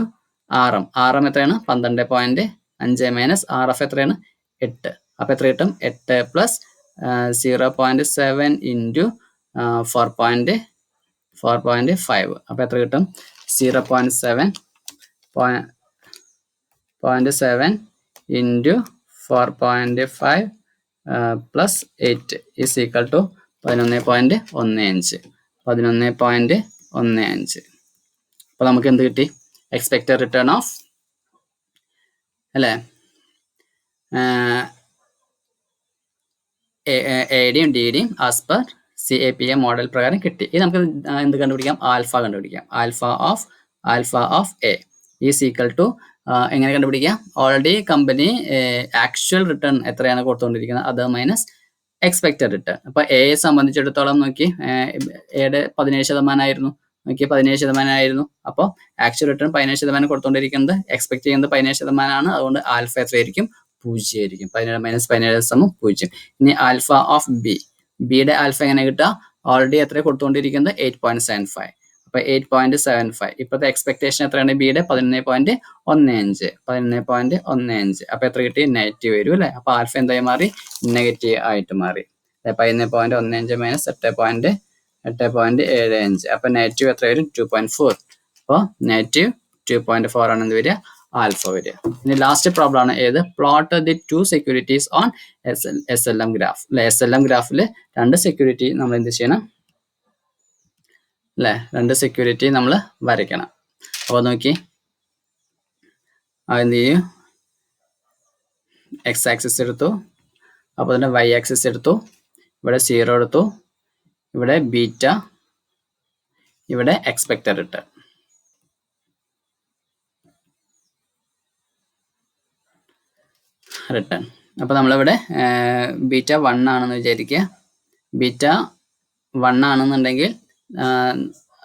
Speaker 1: RM എത്രയാണ്? 12.5 മൈനസ് RF എത്രയാണ്? 8. അപ്പോൾ എത്ര കിട്ടും? 8 പ്ലസ് 0.7 ഇൻറ്റു 4.5. അപ്പോൾ എത്ര കിട്ടും? 0.7 into 4.5 plus 8 is equal to 11.15. 11.15. അപ്പോൾ നമുക്ക് എന്ത് കിട്ടി? എക്സ്പെക്റ്റഡ് റിട്ടേൺ ഓഫ് അല്ലേ? എയുടെയും ഡിയുടെയും ആസ് പെർ CAPM മോഡൽ പ്രകാരം കിട്ടി. ഇത് നമുക്ക് എന്ത് കണ്ടുപിടിക്കാം? ആൽഫ കണ്ടുപിടിക്കാം. Alpha of A is equal to എങ്ങനെ കണ്ടുപിടിക്കാം? ഓൾറെഡി കമ്പനി ആക്ച്വൽ റിട്ടേൺ എത്രയാണ് കൊടുത്തുകൊണ്ടിരിക്കുന്നത്, അത് മൈനസ് എക്സ്പെക്റ്റഡ് റിട്ടേൺ. അപ്പോൾ എയെ സംബന്ധിച്ചിടത്തോളം നോക്കി, എയുടെ 17% ആയിരുന്നു. 17% ആയിരുന്നു. അപ്പോൾ ആക്ച്വൽ റിട്ടേൺ 17% കൊടുത്തുകൊണ്ടിരിക്കുന്നത്, എക്സ്പെക്ട് ചെയ്യുന്നത് 17% ആണ്. അതുകൊണ്ട് ആൽഫ എത്രയായിരിക്കും? 0 ആയിരിക്കും. 17 മൈനസ് 17 0. ഇനി ആൽഫ ഓഫ് ബിയുടെ ആൽഫ എങ്ങനെ കിട്ടുക? ഓൾറെഡി എത്ര കൊടുത്തുകൊണ്ടിരിക്കുന്നത്? 8.75. അപ്പോൾ 8.75. ഇപ്പോഴത്തെ എക്സ്പെക്ടേഷൻ എത്രയാണ്? ബിയുടെ 11.15. അപ്പോൾ എത്ര കിട്ടി? നെഗറ്റീവ് വരും അല്ലേ? അപ്പോൾ ആൽഫ എന്തായി മാറി? നെഗറ്റീവ് ആയിട്ട് മാറി. 11.15 മൈനസ് 8.75. അപ്പോൾ നെഗറ്റീവ് എത്ര വരും? 2.4. അപ്പോൾ നെഗറ്റീവ് 2.4 ആണ് എന്ത് വരിക? ആൽഫ വരിക. ഇനി ലാസ്റ്റ് പ്രോബ്ലം ആണ് ഏത്? Plot the 2 securities on SLM graph അല്ലെ? SLM ഗ്രാഫിൽ 2 സെക്യൂരിറ്റി നമ്മൾ എന്ത് ചെയ്യണം അല്ലേ? 2 സെക്യൂരിറ്റി നമ്മൾ വരയ്ക്കണം. അപ്പോൾ നോക്കി, എന്ത് ചെയ്യും? എക്സ് ആക്സിസ് എടുത്തു, അപ്പോൾ തന്നെ വൈ ആക്സിസ് എടുത്തു, ഇവിടെ 0 എടുത്തു, ഇവിടെ ബീറ്റ, ഇവിടെ എക്സ്പെക്റ്റഡ് റിട്ടേൺ. അപ്പോൾ നമ്മളിവിടെ ബീറ്റ 1 ആണെന്ന് വിചാരിക്കുക. ബീറ്റ 1 ആണെന്നുണ്ടെങ്കിൽ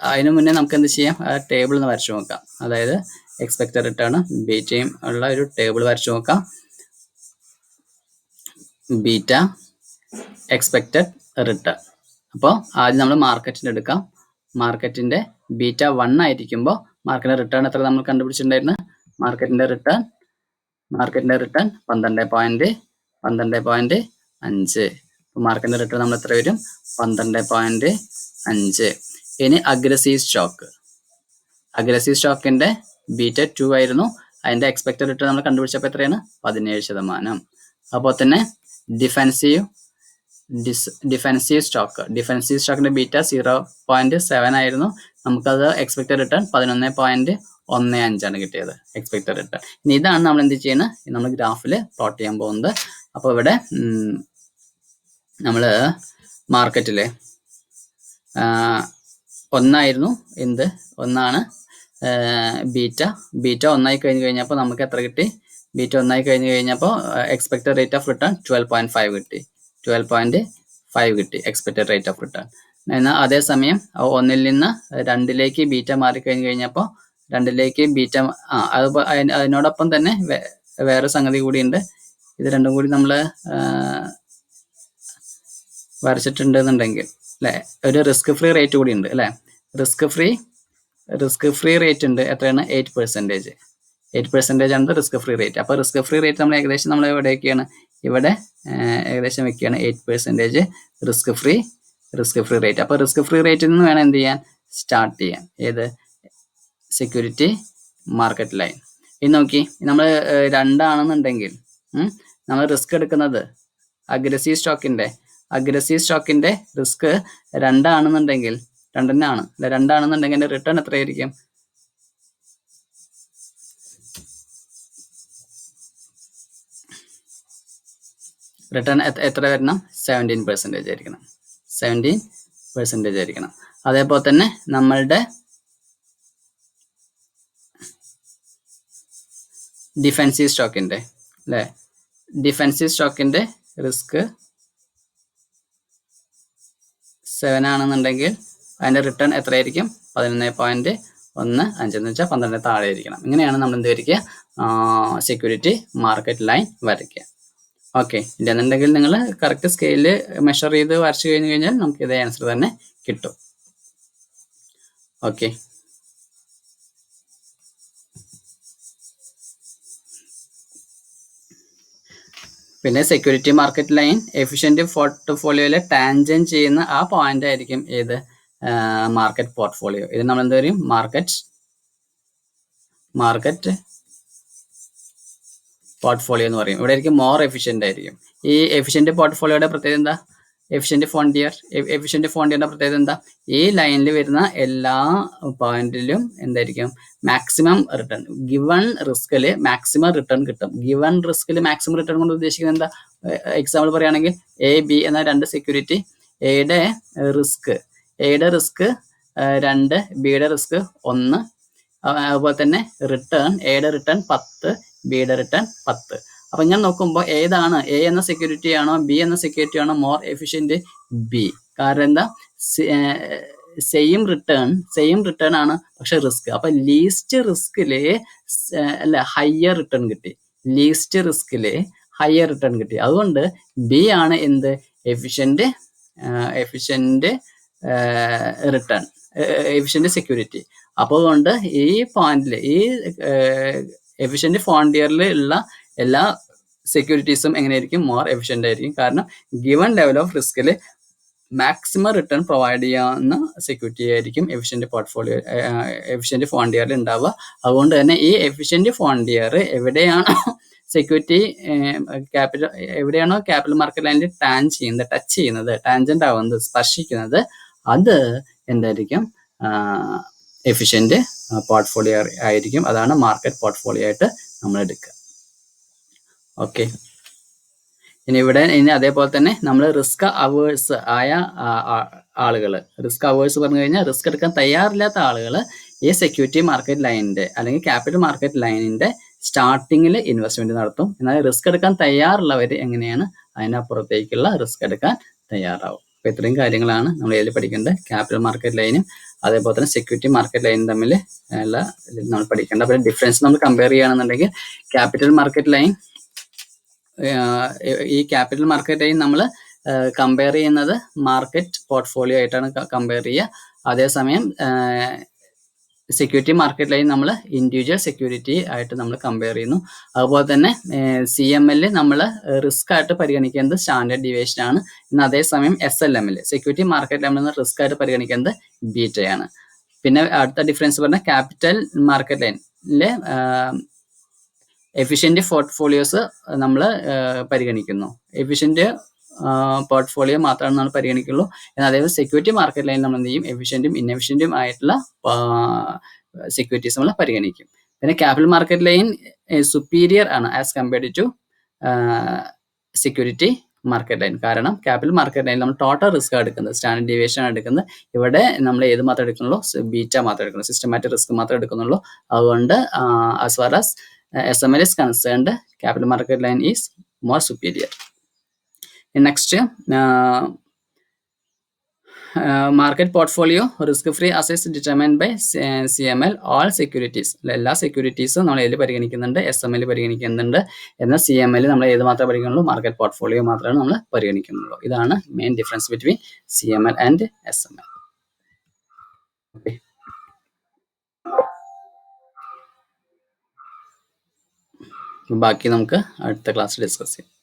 Speaker 1: അതിന് മുന്നേ നമുക്ക് എന്ത് ചെയ്യാം? ടേബിൾ ഒന്ന് വരച്ചു നോക്കാം. അതായത് എക്സ്പെക്റ്റഡ് റിട്ടേൺ ബീറ്റയും ഉള്ള ഒരു ടേബിൾ വരച്ചു നോക്കാം. Beta expected return. അപ്പോൾ ആദ്യം നമ്മൾ മാർക്കറ്റിൻ്റെ എടുക്കാം. മാർക്കറ്റിൻ്റെ ബീറ്റ 1 ആയിരിക്കുമ്പോൾ മാർക്കറ്റിൻ്റെ റിട്ടേൺ എത്ര നമ്മൾ കണ്ടുപിടിച്ചിട്ടുണ്ടായിരുന്നു? മാർക്കറ്റിൻ്റെ റിട്ടേൺ 12.5. അപ്പോൾ മാർക്കറ്റിൻ്റെ റിട്ടേൺ നമ്മൾ എത്ര വരും? 12.5. ഇനി അഗ്രസീവ് സ്റ്റോക്കിന്റെ ബീറ്റ 2 ആയിരുന്നു. അതിന്റെ എക്സ്പെക്റ്റഡ് റിട്ടേൺ നമ്മൾ കണ്ടുപിടിച്ചപ്പോൾ എത്രയാണ്? 17%. അപ്പോൾ തന്നെ ഡിഫെൻസീവ് സ്റ്റോക്കിന്റെ ബീറ്റ 0.7 ആയിരുന്നു. നമുക്കത് എക്സ്പെക്റ്റഡ് റിട്ടേൺ 11.15 ആണ് കിട്ടിയത് എക്സ്പെക്റ്റഡ് റിട്ടേൺ. ഇനി ഇതാണ് നമ്മൾ എന്ത് ചെയ്യുന്നത്? നമ്മൾ ഗ്രാഫിൽ പ്ലോട്ട് ചെയ്യാൻ പോകുന്നത്. അപ്പോൾ ഇവിടെ നമ്മൾ മാർക്കറ്റിൽ 1 ആയിരുന്നു. ഒന്നാണ് ബീറ്റ 1 ആയി കഴിഞ്ഞപ്പോൾ നമുക്ക് എത്ര കിട്ടി? ബീറ്റ 1 ആയി കഴിഞ്ഞപ്പോൾ എക്സ്പെക്റ്റഡ് റേറ്റ് ഓഫ് റിട്ടേൺ 12.5 കിട്ടി. 12.5 കിട്ടി എക്സ്പെക്റ്റഡ് റേറ്റ് ഓഫ് റിട്ടേൺ. എന്നാൽ അതേസമയം 1 നിന്ന് 2 ബീറ്റ മാറിക്കഴിഞ്ഞപ്പോൾ 2 ബീറ്റ അതിനോടൊപ്പം തന്നെ വേറെ സംഗതി കൂടിയുണ്ട്. ഇത് രണ്ടും കൂടി നമ്മൾ വരച്ചിട്ടുണ്ടെന്നുണ്ടെങ്കിൽ അല്ലെ, ഒരു റിസ്ക് ഫ്രീ റേറ്റ് കൂടി ഉണ്ട് അല്ലെ. റിസ്ക് ഫ്രീ റേറ്റ് ഉണ്ട്, എത്രയാണ്? 8%. 8% ആണ് റിസ്ക് ഫ്രീ റേറ്റ്. അപ്പോൾ റിസ്ക് ഫ്രീ റേറ്റ് നമ്മൾ ഏകദേശം നമ്മൾ എവിടെയൊക്കെയാണ്? ഇവിടെ ഏകദേശം വെക്കുകയാണ് 8% റിസ്ക് ഫ്രീ റേറ്റ്. അപ്പോൾ റിസ്ക് ഫ്രീ റേറ്റിൽ നിന്ന് വേണം എന്ത് ചെയ്യാൻ? സ്റ്റാർട്ട് ചെയ്യാൻ. ഏത്? Security market line. ഇനി നോക്കി, നമ്മൾ 2 ആണെന്നുണ്ടെങ്കിൽ നമ്മൾ റിസ്ക് എടുക്കുന്നത് അഗ്രസീവ് സ്റ്റോക്കിന്റെ റിസ്ക് 2 ആണെന്നുണ്ടെങ്കിൽ, 2 തന്നെ ആണ് അല്ലെ, 2 ആണെന്നുണ്ടെങ്കിൽ അതിന്റെ റിട്ടേൺ എത്രയായിരിക്കും? റിട്ടേൺ എത്ര വരണം? 17% ആയിരിക്കണം. 17% ആയിരിക്കണം. അതേപോലെ തന്നെ നമ്മളുടെ ഡിഫെൻസീവ് സ്റ്റോക്കിന്റെ അല്ലെ, ഡിഫെൻസീവ് സ്റ്റോക്കിന്റെ റിസ്ക് 7 ആണെന്നുണ്ടെങ്കിൽ അതിന്റെ റിട്ടേൺ എത്രയായിരിക്കും? 11.15 എന്ന് വെച്ചാൽ 12 താഴെ ആയിരിക്കണം. ഇങ്ങനെയാണ് നമ്മൾ എന്ത് വരയ്ക്കുക? സെക്യൂരിറ്റി മാർക്കറ്റ് ലൈൻ വരയ്ക്കുക. ഓക്കെ, ഇല്ലെന്നുണ്ടെങ്കിൽ നിങ്ങൾ കറക്റ്റ് സ്കെയിലിൽ മെഷർ ചെയ്ത് വരച്ചു കഴിഞ്ഞാൽ നമുക്ക് ഇതേ ആൻസർ തന്നെ കിട്ടും. ഓക്കെ, പിന്നെ സെക്യൂരിറ്റി മാർക്കറ്റ് ലൈൻ എഫിഷ്യന്റ് പോർട്ട്ഫോളിയോയിലെ ടാൻജൻ ചെയ്യുന്ന ആ പോയിന്റ് ആയിരിക്കും ഏത്? Market portfolio. ഇത് നമ്മൾ എന്ത് പറയും? മാർക്കറ്റ് പോർട്ട്ഫോളിയോ എന്ന് പറയും. ഇവിടെ ആയിരിക്കും മോർ എഫിഷ്യന്റ് ആയിരിക്കും. ഈ എഫിഷ്യന്റ് പോർട്ട്ഫോളിയോയുടെ പ്രത്യേകത എന്താ? എഫിഷ്യന്റ് ഫോണ്ടിയറിന്റെ പ്രത്യേകത എന്താ? ഈ ലൈനിൽ വരുന്ന എല്ലാ പോയിന്റിലും എന്തായിരിക്കും? Maximum return. ഗിവൺ റിസ്കില് മാക്സിമം റിട്ടേൺ കിട്ടും. ഗിവൺ റിസ്കിൽ മാക്സിമം റിട്ടേൺ കൊണ്ട് ഉദ്ദേശിക്കുന്നത് എന്താ? എക്സാമ്പിൾ പറയുകയാണെങ്കിൽ A-B എന്ന 2 സെക്യൂരിറ്റി, എയുടെ റിസ്ക് 2, ബിയുടെ റിസ്ക് 1. അതുപോലെ തന്നെ റിട്ടേൺ, എയുടെ റിട്ടേൺ 10, ബിയുടെ റിട്ടേൺ 10. അപ്പൊ ഞാൻ നോക്കുമ്പോൾ ഏതാണ്? എ എന്ന സെക്യൂരിറ്റി ആണോ ബി എന്ന സെക്യൂരിറ്റി ആണോ മോർ എഫിഷ്യന്റ്? ബി. കാരണം എന്താ? സെയിം റിട്ടേൺ ആണ്, പക്ഷെ റിസ്ക്. അപ്പൊ ലീസ്റ്റ് റിസ്കില് അല്ല ഹയർ റിട്ടേൺ കിട്ടി. അതുകൊണ്ട് ബി ആണ് എന്ത്? Efficient return, efficient security. അപ്പോൾ അതുകൊണ്ട് ഈ പോയിന്റിൽ, ഈ എഫിഷ്യന്റ് ഫോണ്ടിയറിൽ ഉള്ള എല്ലാ സെക്യൂരിറ്റീസും എങ്ങനെയായിരിക്കും? മോർ എഫിഷ്യന്റ് ആയിരിക്കും. കാരണം ഗിവൺ ലെവൽ ഓഫ് റിസ്കിൽ മാക്സിമം റിട്ടേൺ പ്രൊവൈഡ് ചെയ്യാവുന്ന സെക്യൂരിറ്റി ആയിരിക്കും എഫിഷ്യന്റ് ഫോണ്ടിയറിൽ ഉണ്ടാവുക. അതുകൊണ്ട് തന്നെ ഈ എഫിഷ്യന്റ് ഫോണ്ടിയർ എവിടെയാണോ ക്യാപിറ്റൽ മാർക്കറ്റ് ലൈനിൽ ടച്ച് ചെയ്യുന്നത്, ടാൻജന്റ് ആവുന്നത്, സ്പർശിക്കുന്നത്, അത് എന്തായിരിക്കും? എഫിഷ്യന്റ് പോർട്ട്ഫോളിയോ ആയിരിക്കും. അതാണ് മാർക്കറ്റ് പോർട്ട്ഫോളിയോ ആയിട്ട് നമ്മൾ എടുക്കുക. ഓക്കെ, ഇനി അതേപോലെ തന്നെ നമ്മൾ റിസ്ക് അവേഴ്സ് ആയ ആളുകൾ, റിസ്ക് അവേഴ്സ് പറഞ്ഞു കഴിഞ്ഞാൽ റിസ്ക് എടുക്കാൻ തയ്യാറില്ലാത്ത ആളുകൾ ഈ സെക്യൂരിറ്റി മാർക്കറ്റ് ലൈനിന്റെ അല്ലെങ്കിൽ ക്യാപിറ്റൽ മാർക്കറ്റ് ലൈനിന്റെ സ്റ്റാർട്ടിങ്ങിൽ ഇൻവെസ്റ്റ്മെന്റ് നടത്തും. എന്നാൽ റിസ്ക് എടുക്കാൻ തയ്യാറുള്ളവർ എങ്ങനെയാണ്? അതിനപ്പുറത്തേക്കുള്ള റിസ്ക് എടുക്കാൻ തയ്യാറാവും. അപ്പൊ ഇത്രയും കാര്യങ്ങളാണ് നമ്മൾ ഇതിൽ പഠിക്കേണ്ടത്. ക്യാപിറ്റൽ മാർക്കറ്റ് ലൈനും അതേപോലെ തന്നെ സെക്യൂരിറ്റി മാർക്കറ്റ് ലൈനും തമ്മിൽ ഉള്ള നമ്മൾ പഠിക്കേണ്ട. അപ്പോൾ ഡിഫറൻസ് നമ്മൾ കമ്പയർ ചെയ്യുകയാണെന്നുണ്ടെങ്കിൽ ക്യാപിറ്റൽ മാർക്കറ്റ് ലൈൻ, ഈ ക്യാപിറ്റൽ മാർക്കറ്റ് ലൈൻ നമ്മൾ കമ്പയർ ചെയ്യുന്നത് മാർക്കറ്റ് പോർട്ട്ഫോളിയോ ആയിട്ടാണ് കമ്പയർ ചെയ്യുക. അതേസമയം സെക്യൂരിറ്റി മാർക്കറ്റ് ലൈൻ നമ്മൾ ഇൻഡിവിജ്വൽ സെക്യൂരിറ്റി ആയിട്ട് നമ്മൾ കമ്പയർ ചെയ്യുന്നു. അതുപോലെ തന്നെ CML നമ്മൾ റിസ്ക് ആയിട്ട് പരിഗണിക്കുന്നത് സ്റ്റാൻഡേർഡ് ഡീവിയേഷൻ ആണ്. എന്നാൽ അതേസമയം SLM security market line risk ആയിട്ട് പരിഗണിക്കുന്നത് ബീറ്റയാണ്. പിന്നെ അടുത്ത ഡിഫറൻസ് പറഞ്ഞാൽ ക്യാപിറ്റൽ മാർക്കറ്റ് ലൈനിലെ എഫിഷ്യന്റ് പോർട്ട്ഫോളിയോസ് നമ്മൾ പരിഗണിക്കുന്നു. എഫിഷ്യന്റ് പോർട്ട്ഫോളിയോ മാത്രമാണ് നമ്മൾ പരിഗണിക്കുള്ളൂ. എന്നാൽ അതേപോലെ സെക്യൂരിറ്റി മാർക്കറ്റ് ലൈനിൽ നമ്മൾ എന്ത് ചെയ്യും? എഫിഷ്യന്റും ഇൻഎഫിഷ്യന്റും ആയിട്ടുള്ള സെക്യൂരിറ്റീസ് നമ്മൾ പരിഗണിക്കും. പിന്നെ ക്യാപിറ്റൽ മാർക്കറ്റ് ലൈൻ സുപ്പീരിയർ ആണ് as compared to security market line. കാരണം ക്യാപിറ്റൽ മാർക്കറ്റ് ലൈനിൽ നമ്മൾ ടോട്ടൽ റിസ്ക് എടുക്കുന്നത്, സ്റ്റാൻഡേർഡ് ഡീവിയേഷൻ ആണ് എടുക്കുന്നത്. ഇവിടെ നമ്മൾ ഏത് മാത്രം എടുക്കുന്നുള്ളൂ? ബീറ്റ മാത്രം എടുക്കുന്നുള്ളൂ, സിസ്റ്റമാറ്റിക് റിസ്ക് മാത്രം എടുക്കുന്നുള്ളൂ. അതുകൊണ്ട് as far as SML is concerned, capital market line is more superior. Next, market portfolio risk free assets determined by CML all securities. എല്ലാ സെക്യൂരിറ്റീസും നമ്മൾ ഏതിൽ പരിഗണിക്കുന്നുണ്ട്? SML പരിഗണിക്കുന്നുണ്ട്. എന്നാൽ CML നമ്മൾ ഏത് മാത്രമേ പരിഗണിക്കുള്ളൂ? മാർക്കറ്റ് പോർട്ട്ഫോളിയോ മാത്രമാണ് നമ്മൾ പരിഗണിക്കുന്നുള്ളൂ. ഇതാണ് main difference between CML and SML. Okay, ബാക്കി നമുക്ക് അടുത്ത ക്ലാസ്സിൽ ഡിസ്കസ് ചെയ്യാം.